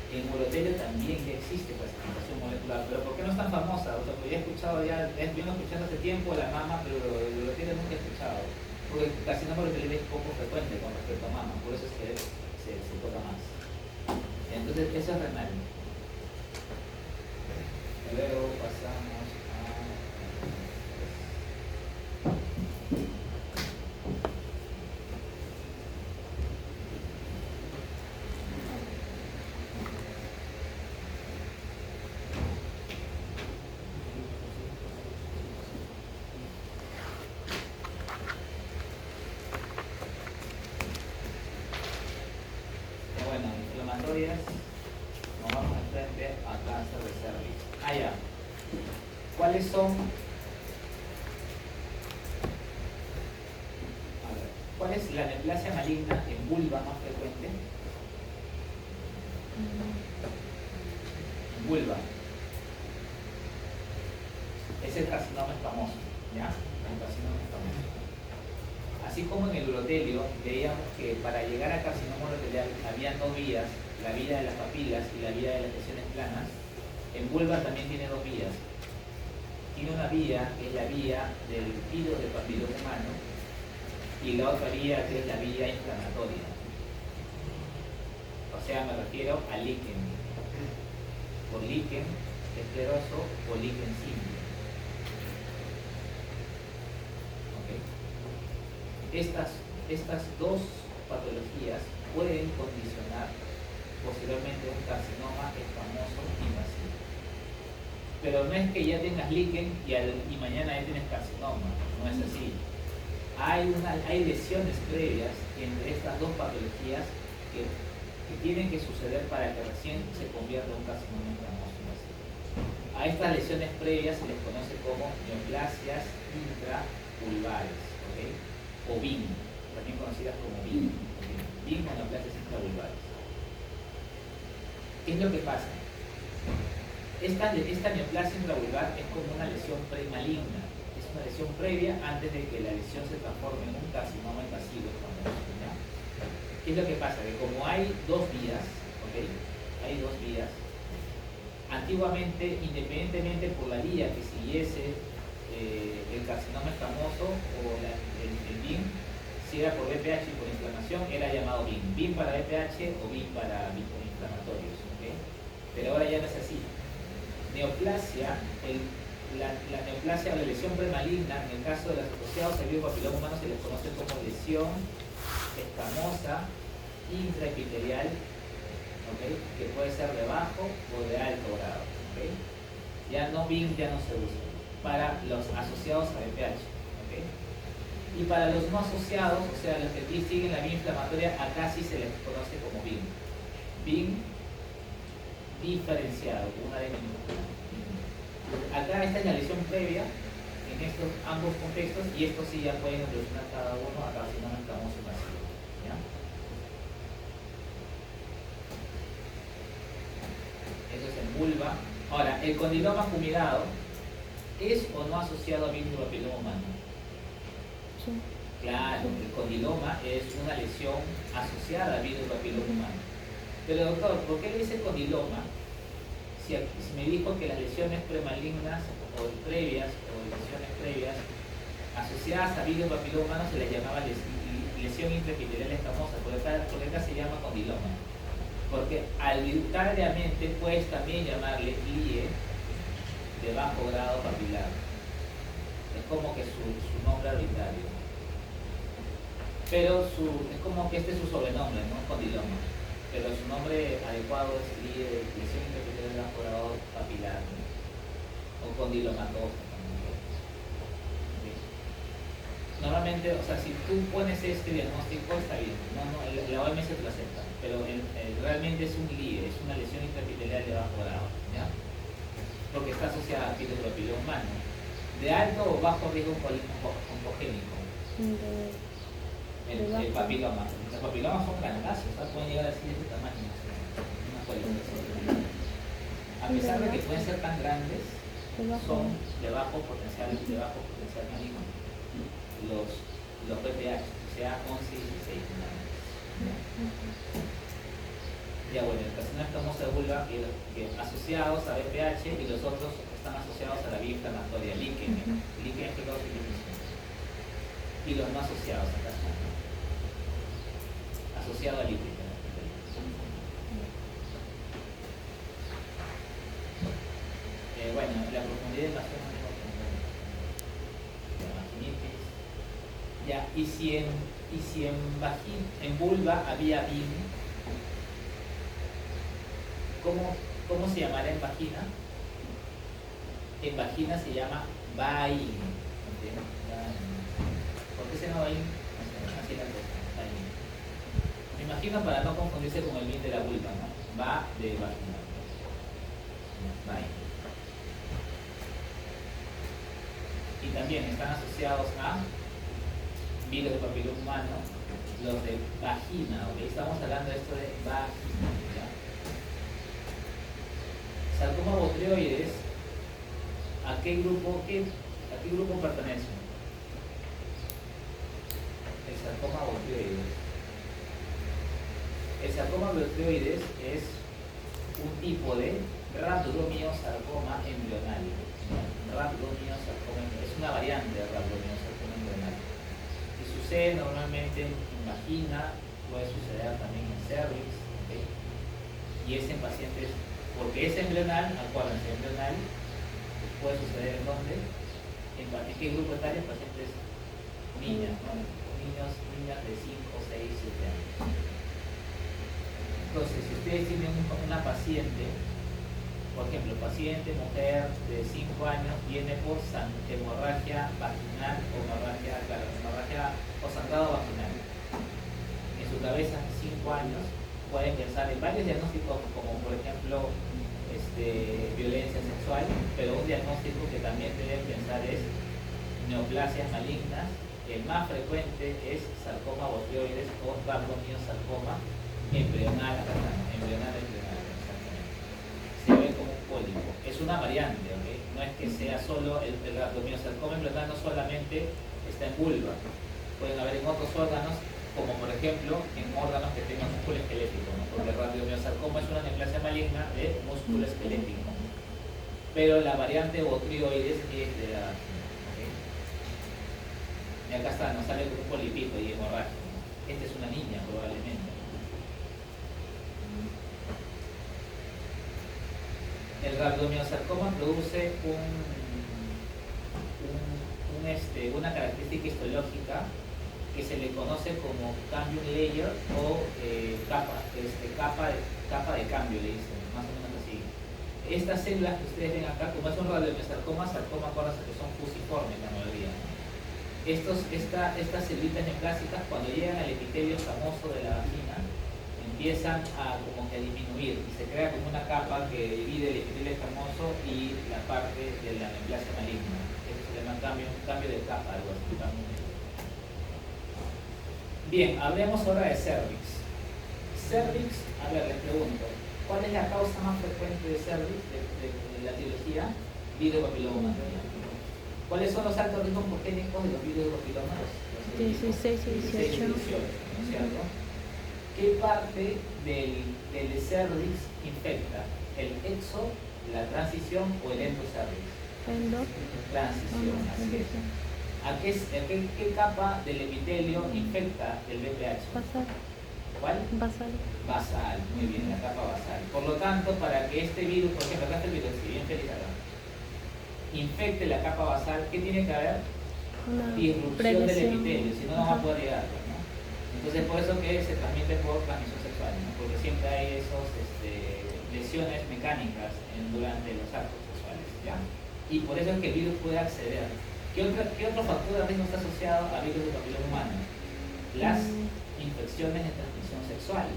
En urotelio también ya existe clasificación molecular, pero ¿por qué no es tan famosa? O sea, porque ya he escuchado, vengo escuchando hace tiempo la mama, pero el urotelio nunca he escuchado. Porque el carcinoma urotelio es poco frecuente con respecto a mama, por eso es que se toca más. Entonces, eso es renal. Luego pasamos a... Bueno, inflamatorias, nos vamos de frente a cáncer de cervix. Ya. ¿Cuáles son? A ver, ¿cuál es la neoplasia maligna en vulva más frecuente? En vulva. Es el carcinoma escamoso, ¿ya? El carcinoma escamoso. Así como en el urotelio, veíamos que para llegar a carcinoma urotelial había dos vías, la vía de las papilas y la vía de las lesiones planas. En vulva también tiene dos vías. Tiene una vía que es la vía del virus del papiloma humano y la otra vía que es la vía inflamatoria. O sea, me refiero al líquen. Por líquen escleroso o líquen simple. Estas dos patologías pueden condicionar posteriormente un carcinoma escamoso invasivo. Pero no es que ya tengas líquen y mañana ya tienes carcinoma, no es así. Hay lesiones previas entre estas dos patologías que tienen que suceder para que recién se convierta en un carcinoma escamoso invasivo. A estas lesiones previas se les conoce como neoplasias intravulvares, ¿okay? O BIM, también conocidas como BIM, BIM o neoplasias intravulvares. ¿Qué es lo que pasa? Esta neoplasia intravulvar es como una lesión premaligna, es una lesión previa antes de que la lesión se transforme en un carcinoma invasivo. ¿Ya? ¿Qué es lo que pasa? Que como hay dos vías, ¿okay? Hay dos vías, antiguamente, independientemente por la vía que siguiese el carcinoma escamoso o el BIM, si era por BPH y por inflamación, era llamado BIM. BIM para BPH o BIM para inflamatorios. ¿Okay? Pero ahora ya no es así. Neoplasia, la neoplasia o la lesión premaligna, en el caso de los asociados al virus papiloma humano se les conoce como lesión escamosa intraepitelial, ¿okay? Que puede ser de bajo o de alto grado. ¿Okay? Ya no BIM ya no se usa para los asociados a BPH. ¿Okay? Y para los no asociados, o sea, los que siguen la vía inflamatoria, acá sí se les conoce como BIM. BIM diferenciado, con una D minúscula. Acá esta es la lesión previa en estos ambos contextos y estos sí ya pueden evolucionar cada uno a carcinoma escamoso invasivo. ¿Ya? Eso es en vulva. Ahora, el condiloma fumigado ¿es o no asociado a virus del papiloma humano? Sí. Claro, el condiloma es una lesión asociada al virus papiloma humano. Pero doctor, ¿por qué le dice condiloma? Si me dijo que las lesiones premalignas o lesiones previas asociadas a virus papiloma humano se les llamaba lesión intraepitelial escamosa, por acá se llama condiloma. Porque arbitrariamente puedes también llamarle IE de bajo grado papilar. Es como que su nombre arbitrario. Pero es como que este es su sobrenombre, ¿no? Condiloma. Pero su nombre adecuado es lesión intraepitelial de bajo grado papilar, ¿no? O condilomatosa también. ¿Sí? Normalmente, o sea, si tú pones este diagnóstico está bien, la OMS te lo acepta, pero realmente es un LIE, es una lesión intraepitelial de bajo grado, ¿ya? Porque está asociada a virus papiloma humano, de alto o bajo riesgo oncogénico. El papiloma. Los papilomas son grandazos, ¿sabes? Pueden llegar así de este tamaño. Una colización. A pesar de que pueden ser tan grandes, son de bajo potencial maligno. Los PPH, o sea, 11 y 16. Ya bueno, el carcinoma escamoso de vulva que asociados a BPH y los otros están asociados a la vía inflamatoria, líquen y los no asociados a carcinoma. Asociado a líquido. Bueno, la profundidad de invasión ya, y si en vulva había BIM, ¿cómo se llamará en vagina? En vagina se llama BAIN. ¿Por qué se llama BAIN? Así la cosa, BAIN. Me imagino para no confundirse con el BIN de la vulva, ¿no? Va de vagina. BAIN. Y también están asociados a virus de papiloma humano, los de vagina, ¿ok? Estamos hablando de esto de vagina, ¿ya? Sarcoma botrioides, ¿a qué grupo pertenece? El sarcoma botrioides. El sarcoma botrioides es un tipo de rhabdomyosarcoma embrional. Rhabdomyosarcoma es una variante de rhabdomyosarcoma embrional. Y sucede normalmente en vagina, puede suceder también en cervix, ¿okay? Y es en pacientes, porque es embrional, acuérdense, embrional, puede suceder en dónde, en qué grupo etario, pacientes niñas, ¿no? Niñas de 5, 6, 7 años. Entonces, si ustedes tienen una paciente, por ejemplo, paciente, mujer de 5 años, viene por hemorragia vaginal o hemorragia o sangrado vaginal. En su cabeza, 5 años, pueden pensar en varios diagnósticos, como por ejemplo, violencia sexual, pero un diagnóstico que también deben pensar es neoplasias malignas. El más frecuente es sarcoma botrioides o rhabdomyosarcoma embrional, se ve como un pólipo. Es una variante, ¿okay? No es que sea solo el rhabdomyosarcoma embrional, no solamente está en vulva, pueden haber en otros órganos, como por ejemplo en órganos que tengan músculo esquelético, ¿no? Porque el rhabdomyosarcoma es una neoplasia maligna de músculo esquelético, pero la variante botrioides es de la vagina, ¿okay? Y acá está, nos sale un polipito y hemorragia. Esta es una niña probablemente. El rhabdomyosarcoma produce una característica histológica que se le conoce como cambium layer o capa de cambio, le dicen, más o menos así. Estas células que ustedes ven acá, como es un rhabdomyosarcoma, acuérdense que son fusiformes la mayoría, ¿no? Estas células neoplásicas, cuando llegan al epitelio escamoso de la vagina, empiezan a como que disminuir y se crea como una capa que divide el epitelio escamoso y la parte de la neoplasia maligna. Eso se llama cambio de capa, algo así. Bien, hablemos ahora de cervix. Cervix, a ver, les pregunto, ¿cuál es la causa más frecuente de cervix, de la etiología? Virus papiloma humano. ¿Cuáles son los altos ritmos congénicos de los virus de papiloma? Los 16 y 18. ¿no es cierto? ¿Qué parte del cervix infecta? ¿El exo, la transición o el endocervix? Endo. Transición, así es. ¿Qué capa del epitelio infecta el BPH? Basal. ¿Cuál? Basal. Basal, muy bien, la capa basal. Por lo tanto, para que este virus, por ejemplo, acá está el virus, si bien feliz acá, infecte la capa basal, ¿qué tiene que haber? Una Irrupción del prelesión. epitelio, si no, no va a poder llegar, ¿no? Entonces, por eso que se transmite por transmisión sexual, ¿no? Porque siempre hay esos lesiones mecánicas durante los actos sexuales, ¿ya? Y por eso es que el virus puede acceder. ¿Qué otro factor de riesgo está asociado a virus de papiloma humano? Las infecciones de transmisión sexual.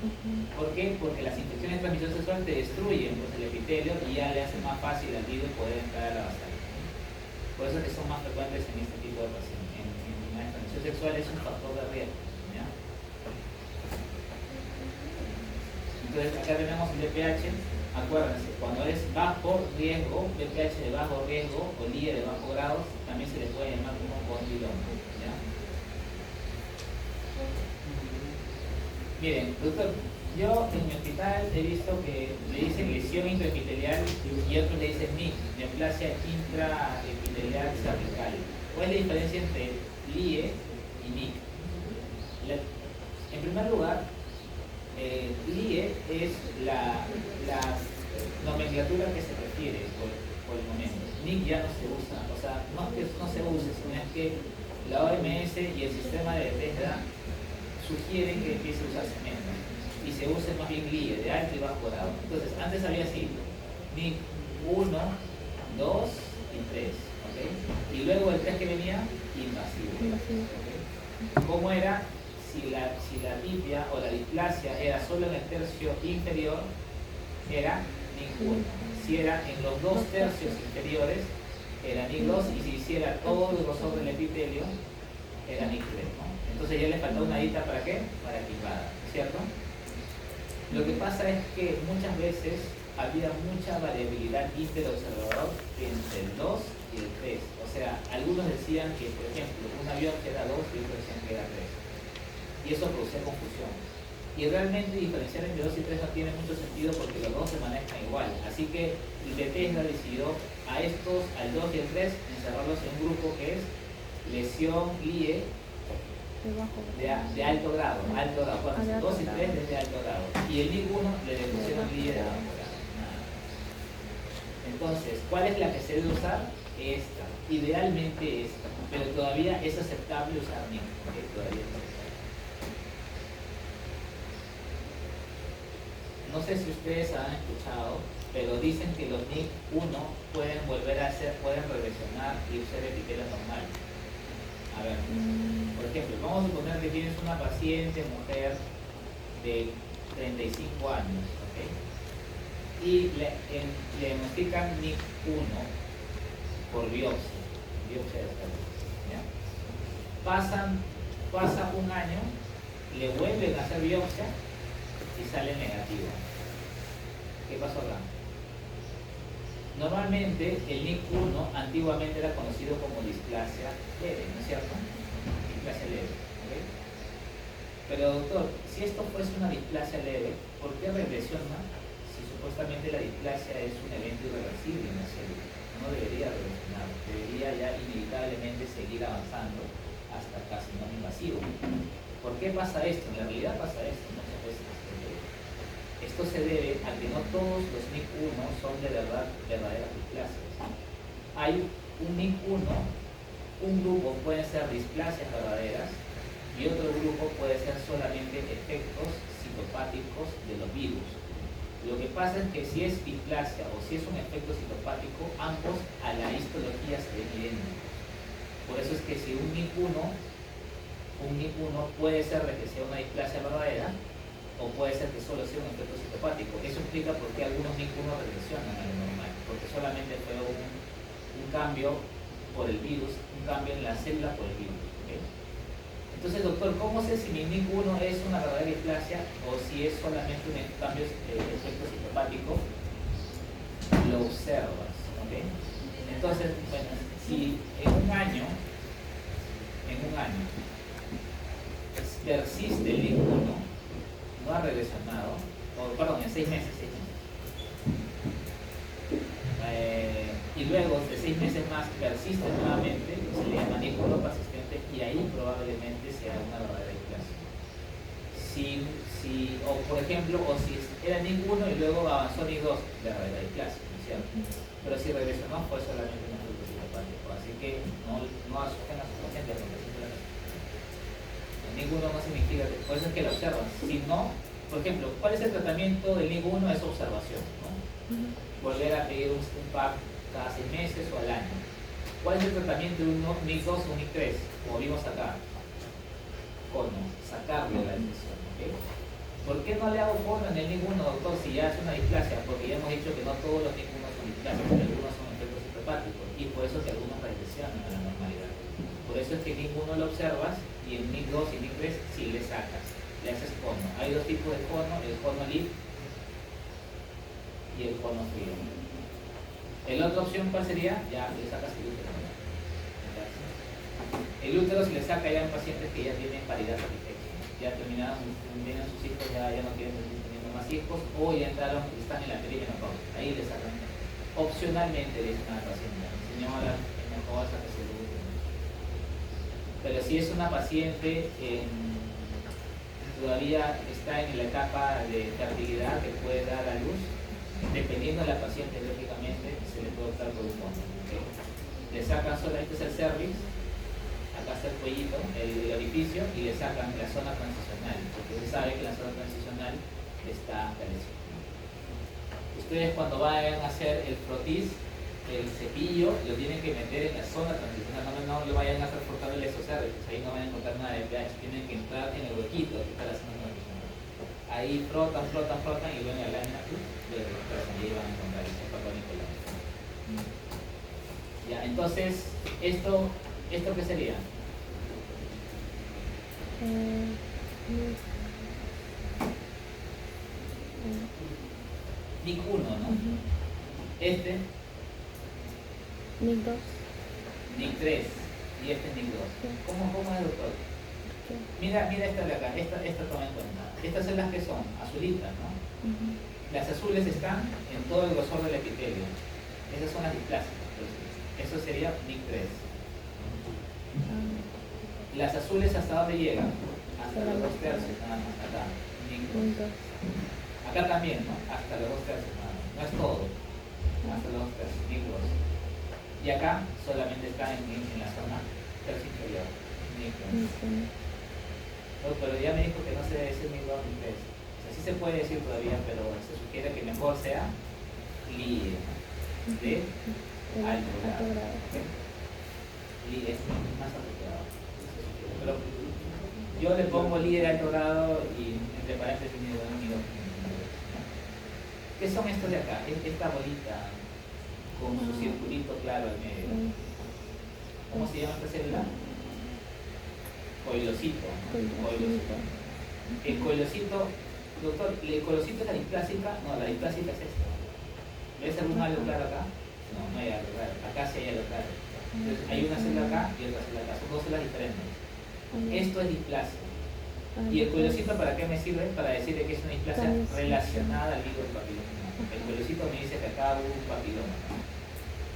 ¿Por qué? Porque las infecciones de transmisión sexual te destruyen pues, el epitelio y ya le hace más fácil al virus poder entrar a la basal. Por eso es que son más frecuentes en este tipo de pacientes. En la transmisión sexual es un factor de riesgo, ¿ya? Entonces acá tenemos el BPH. Acuérdense, cuando es bajo riesgo, BPH de bajo riesgo o LIE de bajo grado, también se le puede llamar como condiloma, ¿ya? Miren, doctor, yo en mi hospital he visto que le dicen lesión intraepitelial y otros le dicen NIC, neoplasia intraepitelial cervical. ¿Cuál es la diferencia entre LIE y NIC? En primer lugar, LIE es la nomenclatura que se refiere por el momento. NIC ya no se usa, o sea, no es que no se use, sino es que la OMS y el sistema de Bethesda sugieren que empiece a usarse menos y se use más bien LIE, de alto y bajo grado. Entonces, antes había así, NIC 1, 2 y 3, ¿ok? Y luego el 3 que venía, invasivo. ¿Okay? ¿Cómo era? Si la tibia o la displasia era solo en el tercio inferior, era NIC 1. Si era en los 2 tercios inferiores, era NIC 2, y si hiciera todo el grosor del epitelio, era NIC 3, ¿no? Entonces ya le faltó una dita para qué? Para equipada, ¿cierto? Lo que pasa es que muchas veces había mucha variabilidad interobservador entre el 2 y el 3. O sea, algunos decían que, por ejemplo, una biopsia era 2 y otros decían que era 3. Y eso producía confusión. Y realmente diferenciar entre 2 y 3 no tiene mucho sentido porque los dos se manejan igual. Así que Bethesda decidió a estos, al 2 y al 3, encerrarlos en un grupo que es lesión LIE de alto grado, bueno, 2 y 3 es de alto grado. Y el NIC 1 le pusieron LIE de bajo grado. Entonces, ¿cuál es la que se debe usar? Esta. Idealmente esta. Pero todavía es aceptable usar NIC. Okay, todavía es aceptable. No sé si ustedes han escuchado, pero dicen que los NIC 1 pueden regresionar y usar epitelio normal. A ver, por ejemplo, vamos a suponer que tienes una paciente, mujer, de 35 años, ¿ok? Y le diagnostican NIC 1 por biopsia de salud, ¿ya? Pasa un año, le vuelven a hacer biopsia y sale negativa. ¿Qué pasó acá? Normalmente el NIC 1 antiguamente era conocido como displasia leve, ¿no es cierto? Displasia leve, ¿ok? Pero doctor, si esto fuese una displasia leve, ¿por qué regresiona si supuestamente la displasia es un evento irreversible en la célula? No debería regresionar, debería ya inevitablemente seguir avanzando hasta casi no invasivo. ¿Por qué pasa esto? En realidad pasa esto muchas veces. Esto se debe a que no todos los NIC 1 son de verdad verdaderas displasias. Hay un NIC 1, un grupo puede ser displasias verdaderas y otro grupo puede ser solamente efectos citopáticos de los virus. Lo que pasa es que si es displasia o si es un efecto citopático, ambos a la histología se ven idénticos. Por eso es que si un NIC 1 puede ser de que sea una displasia verdadera, o puede ser que solo sea un efecto citopático. Eso explica por qué algunos NIC 1 regresionan a lo normal, porque solamente fue un cambio por el virus, un cambio en la célula por el virus. ¿Okay? Entonces, doctor, ¿cómo sé si mi NIC 1 es una verdadera displasia o si es solamente un cambio de efecto citopático? Lo observas. ¿Okay? Entonces, bueno, si en un año persiste el ninguno, no ha regresionado, o perdón, en 6 meses, y luego de 6 meses más persiste nuevamente, se le llama ninguno persistente, y ahí probablemente sea una verdadera displasia. O por ejemplo, o si era ninguno y luego avanzó ni 2, verdadera displasia, ¿no es cierto? Pero si regresionó fue solamente un efecto psicopático, así que no asusten a sus pacientes porque ninguno no significa, por eso es que lo observan. Si no, por ejemplo, ¿cuál es el tratamiento del ninguno? Es observación, ¿no? Volver a pedir un PAP cada 6 meses o al año. ¿Cuál es el tratamiento de un NIC2 o un NIC3? Como vimos acá, cono, sacarle la infección, ¿ok? ¿Por qué no le hago cono en el NIC1, doctor, si ya es una displasia? Porque ya hemos dicho que no todos los NIC1 son displasias, porque algunos son efectos citopáticos y por eso que algunos regresionan a la normalidad. Por eso es que NIC1 lo observas y en NIC2 y NIC3 sí le sacas, le haces cono. Hay dos tipos de cono, el cono LIP y el cono frío. La otra opción, ¿cuál sería? Ya le sacas el útero. El útero se le saca ya en pacientes que ya tienen paridad satisfecha. Ya terminaron, vienen sus hijos, ya no quieren seguir teniendo más hijos, o ya entraron, están en la perimenopausia. Ahí le sacan. Opcionalmente le dicen a la paciente, señora, es mejor sacarse el útero. Pero si es una paciente todavía está en la etapa de fertilidad que puede dar a luz, dependiendo de la paciente, lógicamente, se le puede optar por un cono. ¿Okay? Le sacan solamente el cervix, acá está el cuellito, el orificio, y le sacan la zona transicional, porque se sabe que la zona transicional está lesionada. Ustedes cuando vayan a hacer el frotis, el cepillo, lo tienen que meter en la zona transicional, no le vayan a hacer forzar el exocervix, ahí no van a encontrar nada de pH, tienen que entrar en el huequito que está la zona transicional. Ahí frotan y bueno, la lámina, ahí van a encontrar el papá Nicolás. Ya, entonces, ¿esto qué sería? NIC1, ¿no? Este NIC2. NIC3 y este NIC2. ¿Cómo es, doctor? Mira esta de acá, esta toma en cuenta. Estas son las que son azulitas, ¿no? Las azules están en todo el grosor del epitelio. Esas son las displásicas. Eso sería NIC3. Las azules, ¿hasta dónde llegan? Hasta los 2/3 nada más, acá. NIC2. Acá también, ¿no? Hasta los 2/3 nada más. No es todo. Hasta los 2/3, NIC2. Y acá solamente está en la zona tercio inferior. NIC2. No, pero ya me dijo que no se debe decir NIC2 ni 3. O sea, sí se puede decir todavía, pero se sugiere que mejor sea LIE de alto grado. ¿Okay? LIE es más apropiado. Pero yo le pongo LIE de alto grado y entre paréntesis NIC1 y NIC2. ¿Qué son estos de acá? Esta bolita con su circulito claro al medio. ¿Cómo se llama esta célula? Coilocito. El coilocito, doctor, ¿el coilocito es la displásica? No, la displásica es esta. ¿Ves algún algo claro acá? No hay algo claro. Acá sí hay algo claro. Entonces hay una célula acá y otra célula acá. Son dos células diferentes. Esto es displasia. ¿Y el coilocito para qué me sirve? Para decirle que es una displasia relacionada al virus del papiloma. El coilocito me dice que acá hubo un papiloma.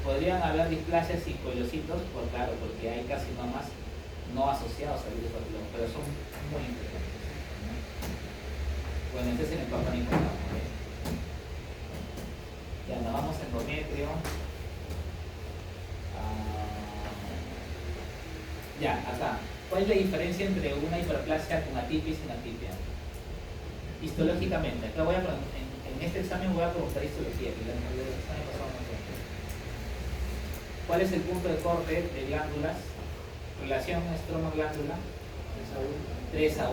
Podrían haber displasias sin coilocitos, pues claro, porque hay carcinomas no asociados al virus papiloma, pero son muy importantes. Bueno, este es el Papa Nicolau. Ya nos vamos a endometrio. Ya, acá. ¿Cuál es la diferencia entre una hiperplasia con atipia y sin atipia? Histológicamente, acá voy a en este examen voy a preguntar histología, que el examen pasado no fue. ¿Cuál es el punto de corte de glándulas? Relación estroma-glándula 3:1,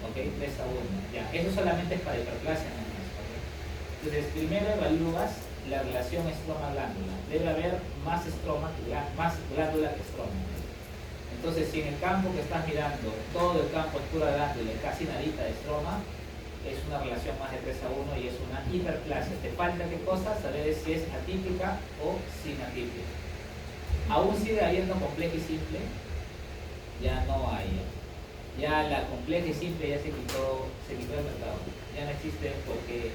¿ok? 3:1, ya, eso solamente es para hiperplasia nomás, ¿ok? Entonces, primero evalúas la relación estroma-glándula. Debe haber más glándula que estroma. Entonces, si en el campo que estás mirando, todo el campo es pura glándula y casi nadita de estroma, es una relación más de 3:1 y es una hiperplasia. Te falta qué cosa, saber si es atípica o sin atipia. Aún sigue habiendo compleja y simple. ya no hay. Ya la compleja y simple ya se quitó del mercado. Ya no existe porque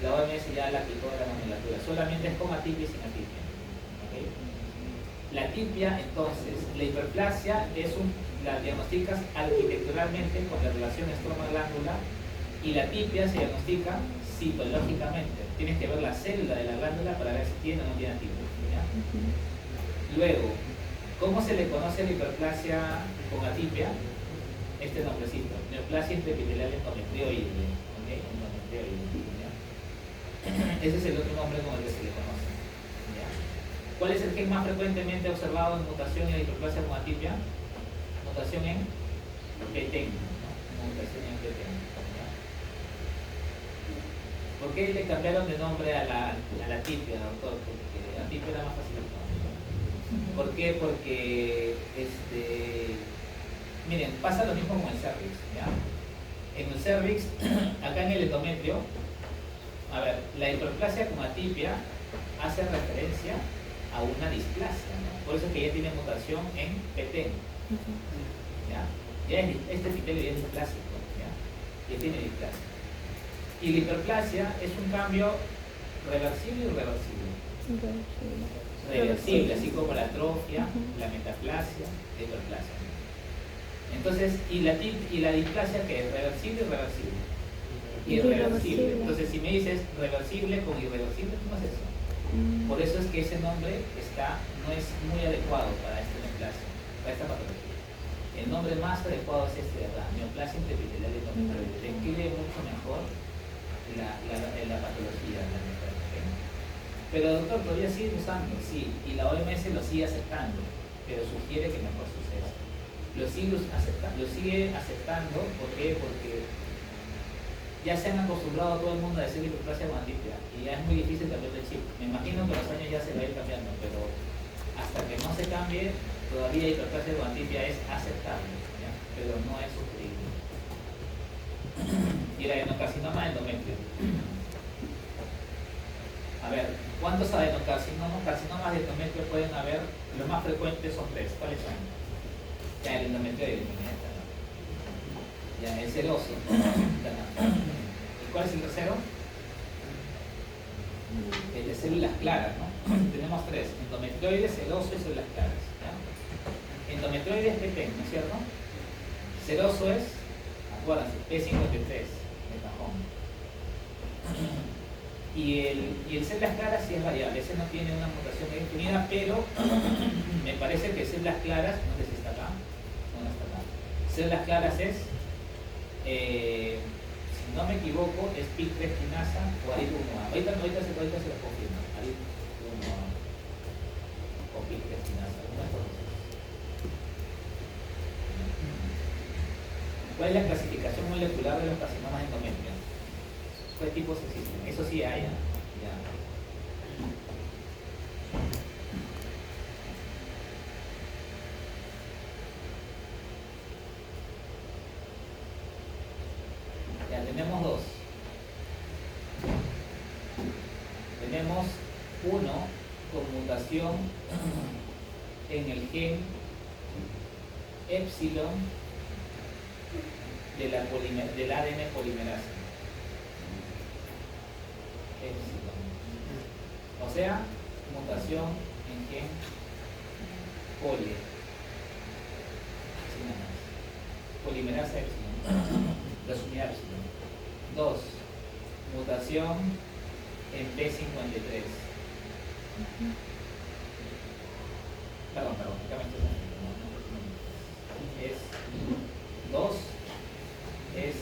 la OMS ya la quitó de la nomenclatura. Solamente es con atipia y sin atipia. ¿Okay? La atipia, entonces, la hiperplasia la diagnosticas arquitecturalmente con la relación estroma-glándula, y la atipia se diagnostica citológicamente. Tienes que ver la célula de la glándula para ver si tiene o no tiene atipia. ¿Ya? Luego, ¿cómo se le conoce a la hiperplasia con atipia? Este nombrecito, neoplasia intraepitelial endometrioide. ¿Okay? Endometrioide, ¿ya? Ese es el otro nombre con el que se le conoce. ¿Ya? ¿Cuál es el gen más frecuentemente observado en mutación en la hiperplasia con atipia? Mutación en PTEN, ¿no? Mutación en PTEN. ¿Ya? ¿Por qué le cambiaron de nombre a la atipia, doctor? Porque la atipia era más fácil, ¿no? ¿Por qué? Porque miren, pasa lo mismo con el cervix, ¿ya? En el cervix, acá en el endometrio, a ver, la hiperplasia con atipia hace referencia a una displasia, ¿no? Por eso es que ya tiene mutación en PT, ¿ya? Este epitelio ya es displásico, ¿ya? Ya tiene displasia. Y la hiperplasia es un cambio reversible y irreversible. Reversible, así como la atrofia, la metaplasia, la hiperplasia. Entonces, y la displasia, que es reversible y reversible. Irreversible. Entonces, si me dices reversible con irreversible, ¿cómo es eso? Por eso es que ese nombre no es muy adecuado para esta neoplasia, para esta patología. El nombre más adecuado es este de acá, neoplasia intraepitelial endometrioide. Describe mucho mejor la patología de la neoplasia. Pero doctor, todavía sigue usando, sí, y la OMS lo sigue aceptando, pero sugiere que mejor suceda. Lo sigue aceptando, ¿por qué? Porque ya se han acostumbrado todo el mundo a decir hiperplasia con atipia y ya es muy difícil cambiar de chip. Me imagino que los años ya se va a ir cambiando, pero hasta que no se cambie, todavía hiperplasia con atipia es aceptable, ¿ya? Pero no es sugerible. Y el adenocarcinoma endometrio. A ver, ¿cuántos carcinomas de endometrio pueden haber? Los más frecuentes son 3. ¿Cuáles son? Ya, el endometrioide, ya, el seroso. ¿Y cuál es el tercero? El de células claras, ¿no? Tenemos 3, endometrioide, seroso y células claras, ¿ya? Endometrioide es PP, ¿no es cierto? Seroso es, acuérdense, P53, de cajón. Y el células claras sí es variable, ese no tiene una mutación definida, pero me parece que células claras, no sé si está acá, no está acá. Células claras es, si no me equivoco, es PIK3 quinasa o ARID1A. Ahorita se lo confirmo, ARID1A o PIK3 quinasa, una de las dos. ¿Cuál es la clasificación molecular de los carcinomas endometrios? ¿Qué tipos existen? Eso sí hay, ya. Ya tenemos 2. Tenemos uno con mutación en el gen epsilon del ADN polimerasa. Epsilon. O sea, mutación en gen poli. Así nada más. Polimerasa epsilon. Resumida epsilon. 2. Mutación en P53. Perdón, acá me estoy confundiendo. Es 2 es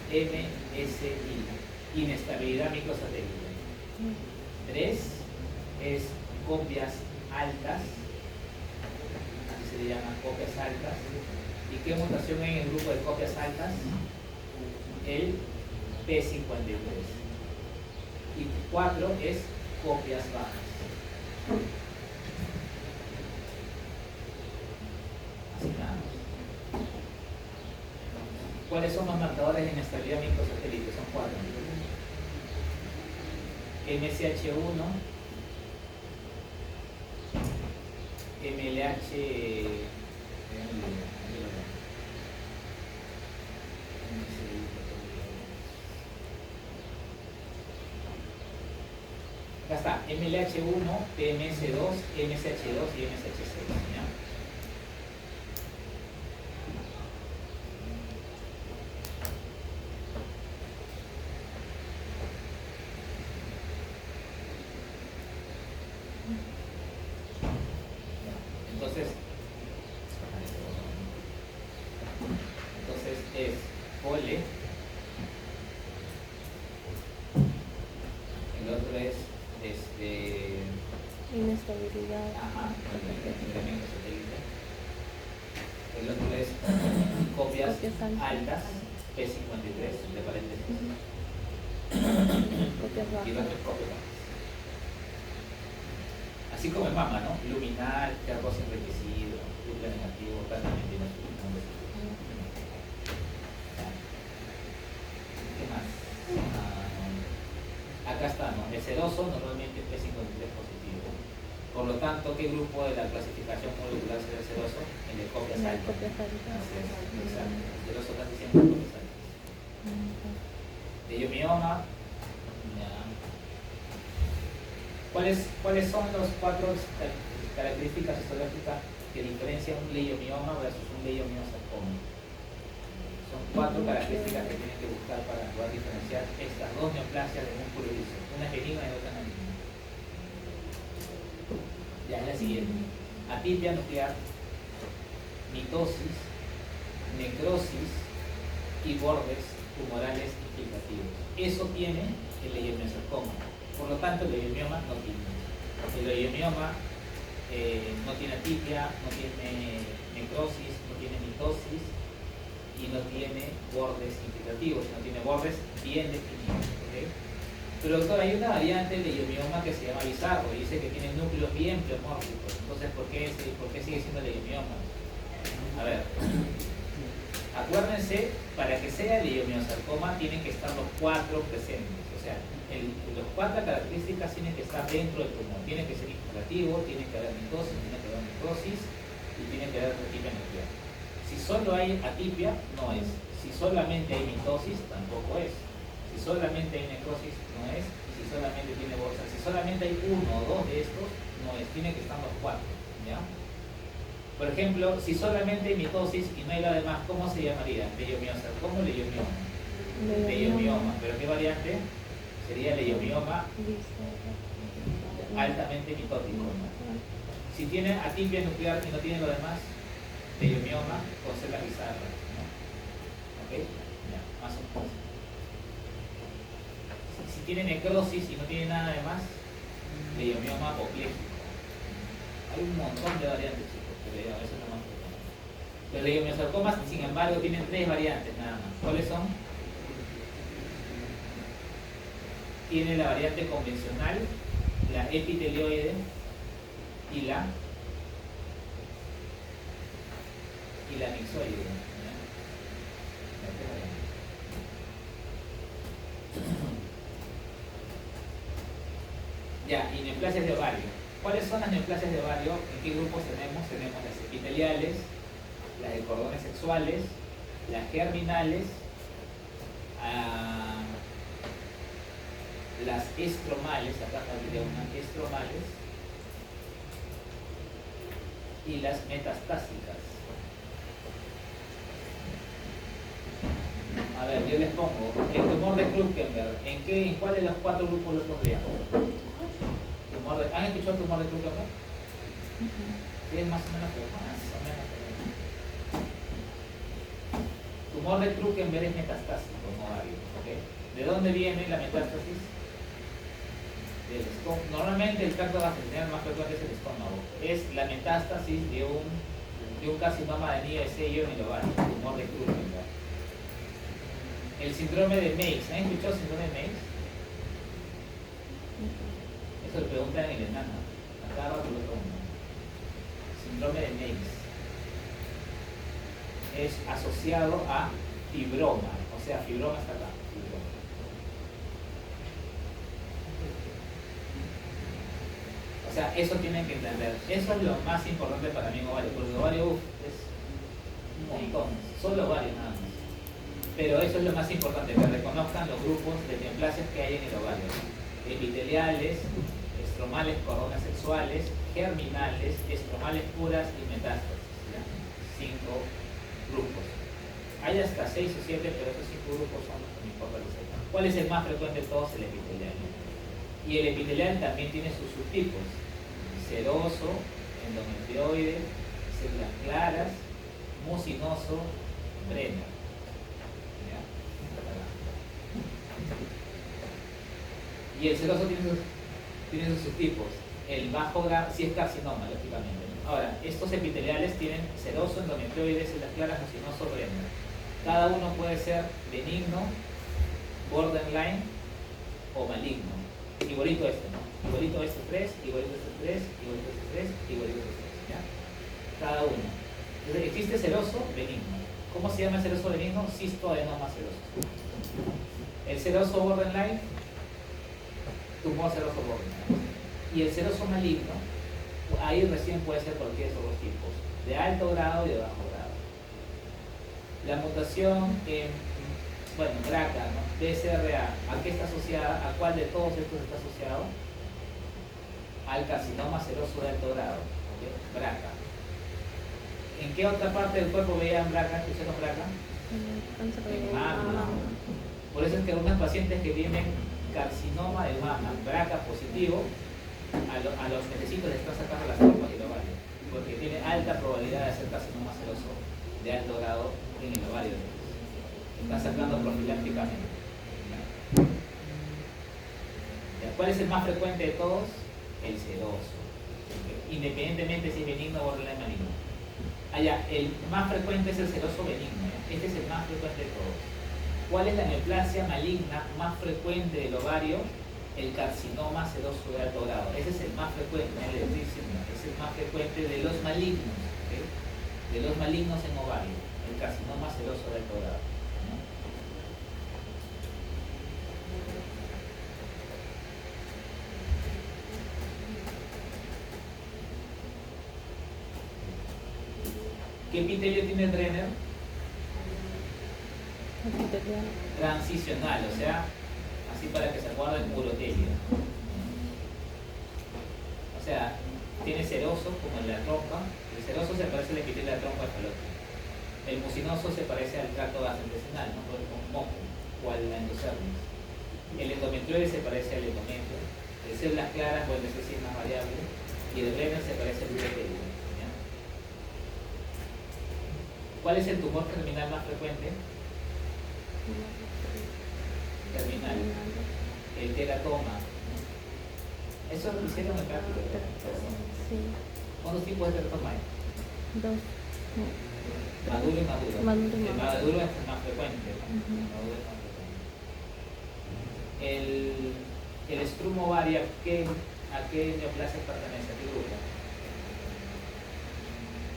MSI, inestabilidad microsatélite. 3 es copias altas, así se le llaman copias altas. ¿Y qué mutación hay en el grupo de copias altas? El P53. Y 4 es copias bajas. Así nada más. ¿Cuáles son los marcadores de inestabilidad microsatélite? Son 4. MSH1, MLH Acá está, MLH1, PMS2, MSH2 y MSH6. ¿Ya? Entonces es pole, el otro es Inestabilidad. ajá, el otro es copias altas, P53, de paréntesis, Copias y el bajas. otro es copias bajas. Así como en mama, ¿no? Luminal, cargo sin enriquecido, triple negativo, también tiene su nombre. ¿Qué más? Acá está, ¿no? El sedoso normalmente es P53 positivo. Por lo tanto, ¿qué grupo de la clasificación molecular será el sedoso? El de copias Las altas. copias altas. Así es, exacto. El sedoso casi siempre es copias altas. Leiomioma. Ya. ¿Cuáles son las cuatro características histológicas que diferencian un leiomioma versus un leiomiosarcoma? Son cuatro características que tienen que buscar para poder diferenciar estas dos neoplasias de músculo liso. Una es benigna y otra maligna. Ya es la siguiente. Atipia nuclear, mitosis, necrosis y bordes tumorales infiltrativos. Eso tiene el leiomiosarcoma. Por lo tanto, el leiomioma no tiene. El leiomioma no tiene atipia, no tiene necrosis, no tiene mitosis y no tiene bordes infiltrativos, no tiene bordes bien definidos. ¿Okay? Pero doctor, hay una variante del leiomioma que se llama bizarro y dice que tiene núcleos bien pleomórficos. Entonces, ¿por qué sigue siendo leiomioma? A ver, acuérdense, para que sea leiomiosarcoma tienen que estar los cuatro presentes. O sea, las cuatro características tienen que estar dentro del tumor. Tiene que ser infiltrativo, tiene que haber mitosis, tiene que haber necrosis y tiene que haber atipia nuclear. Si solo hay atipia, no es. Si solamente hay mitosis, tampoco es. Si solamente hay necrosis, no es. Y si solamente tiene bolsa, si solamente hay uno o dos de estos, no es. Tiene que estar los cuatro. ¿Ya? Por ejemplo, si solamente hay mitosis y no hay la demás, ¿cómo se llamaría? Leiomiosarcoma o leiomioma. Leiomioma. ¿Pero qué variante? Sería leiomioma altamente mitótico. Si tiene atipia nuclear y no tiene lo demás, leiomioma con células bizarras, ¿no? ¿Ok? Ya, más o menos. Si tiene necrosis y no tiene nada de más, leiomioma apopléjico. Hay un montón de variantes, chicos, pero ya, eso es lo más importante. Los leiomiosarcomas, sin embargo, tienen tres variantes nada más. ¿Cuáles son? Tiene la variante convencional, la epitelioide y la mixoide. Ya, y neoplasias de ovario. ¿Cuáles son las neoplasias de ovario? ¿En qué grupos tenemos? Tenemos las epiteliales, las de cordones sexuales, las germinales, las estromales, acá habría unas estromales, y las metastásicas. A ver, yo les pongo el tumor de Krukenberg. ¿En cuál de los cuatro grupos lo pondríamos? ¿Han escuchado el tumor de Krukenberg? Sí, es más o menos. Tumor de Krukenberg es metastásico, no ovario. ¿Okay? ¿De dónde viene la metástasis? Del estómago. Normalmente el tracto gastrointestinal más frecuente es el estómago. Es la metástasis de un carcinoma de anillo de sello en el ovario, tumor de Krukenberg. El síndrome de Meigs. ¿Han escuchado el síndrome de Meigs? Eso lo preguntan en el enano. Acá abajo lo preguntan. Síndrome de Meigs. Es asociado a fibroma. O sea, fibroma está acá. Fibroma. O sea, eso tienen que entender. Eso es lo más importante para mí en ovario. Porque el ovario es un montón, solo varios nada más. Pero eso es lo más importante, que reconozcan los grupos de neoplasias que hay en el ovario. Epiteliales, estromales, coronas sexuales, germinales, estromales puras y metástasis. ¿Ya? 5 grupos. Hay hasta 6 o 7, pero esos 5 grupos son los que me importa que sepan. ¿Cuál es el más frecuente de todos? El epitelial. Y el epitelial también tiene sus subtipos: seroso, endometrioide, células claras, mucinoso, Brenner. ¿Ya? Y el seroso tiene sus subtipos. El bajo grado, si es carcinoma, lógicamente. Ahora, estos epiteliales tienen seroso, endometrioide, células claras, mucinoso, Brenner. Cada uno puede ser benigno, borderline o maligno. Igualito este, ¿no? Igualito este 3, igualito este 3, igualito este 3, igualito este 3, ¿ya? Cada uno. Entonces, existe seroso benigno. ¿Cómo se llama el seroso benigno? Cistoadenoma seroso. El seroso borderline, tumor seroso borderline. Y el seroso maligno, ahí recién puede ser cualquiera de esos dos tipos, de alto grado y de bajo grado. La mutación en, bueno, BRCA, ¿no? BCRA, ¿a qué está asociada? ¿A cuál de todos estos está asociado? Al carcinoma seroso de alto grado, ¿okay? BRCA. ¿En qué otra parte del cuerpo veían BRCA? ¿Escucharon BRCA? En mama. Por eso es que algunos pacientes que tienen carcinoma de mama, BRCA positivo, a los necesitos les están sacando las trompas y el ovario, porque tiene alta probabilidad de hacer carcinoma seroso de alto grado en el ovario. Están sacando profilácticamente. ¿Ya? ¿Cuál es el más frecuente de todos? El seroso. Independientemente si es benigno o borderline maligno. Allá, el más frecuente es el seroso benigno. ¿Ya? Este es el más frecuente de todos. ¿Cuál es la neoplasia maligna más frecuente del ovario? El carcinoma seroso de alto grado. Ese es el más frecuente, es el más frecuente de los malignos, ¿okay? De los malignos en ovario, el carcinoma seroso de alto grado, ¿no? ¿Qué epitelio tiene Brenner? Transicional, o sea, así para que se acuerden, urotelio. O sea, tiene seroso como en la trompa. El seroso se parece al epitelio de la trompa de falopio. El mucinoso se parece al tracto gastrointestinal, ¿no? Como moco o al endocermis. El endometrioide se parece al endometrio. El células claras o el BCC es más variable. Y el Brenner se parece al urotelio. ¿Ya? ¿Cuál es el tumor germinal más frecuente? Terminal. El teratoma. Eso lo hicieron en práctica. Sí. ¿Cuántos tipos de teratoma hay? 2. Maduro y maduro. El maduro es el más frecuente, ¿no? Maduro es más frecuente. El estrumo ovario, ¿a qué neoplasia pertenece? ¿A qué grupo?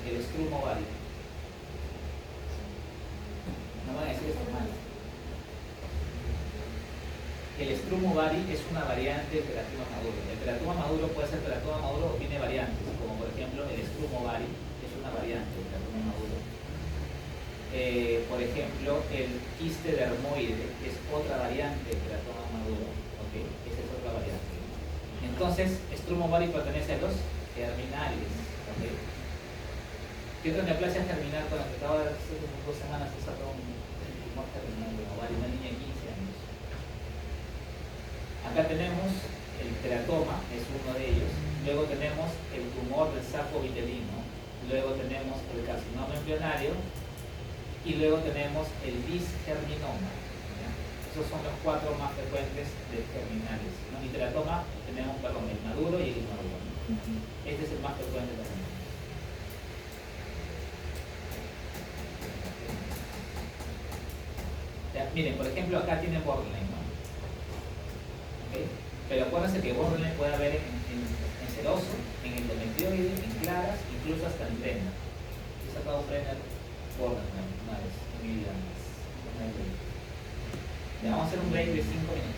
El estrumo ovario. No van a decir esto mal. El estrumo ovari es una variante del teratoma maduro. El teratoma maduro puede ser teratoma maduro o tiene variantes, como por ejemplo el estrumo ovari es una variante del teratoma maduro. Por ejemplo, el quiste dermoide es otra variante del teratoma maduro. ¿Okay? Esa es otra variante. Entonces, estrumo ovari pertenece a los germinales. ¿Okay? ¿Qué otra neoplasia germinal con la que acabo de hace unas 2 semanas se sacó un tumor germinal de ovario, una niña de 15 años? Acá tenemos el teratoma, es uno de ellos. Luego tenemos el tumor del saco vitelino. Luego tenemos el carcinoma embrionario. Y luego tenemos el disgerminoma. ¿Ya? Esos son los 4 más frecuentes de germinales, ¿no? Y teratoma tenemos, perdón, el maduro y el inmaduro, ¿no? Este es el más frecuente también. Ya, miren, por ejemplo, acá tienen borderline, ¿no? ¿Okay? Pero acuérdense que borderline puede haber en seroso, en endometrioide, en claras, incluso hasta en Brenner. He sacado Brenner borderline una vez en mi vida. Ya, vamos a hacer un break de 5 minutos.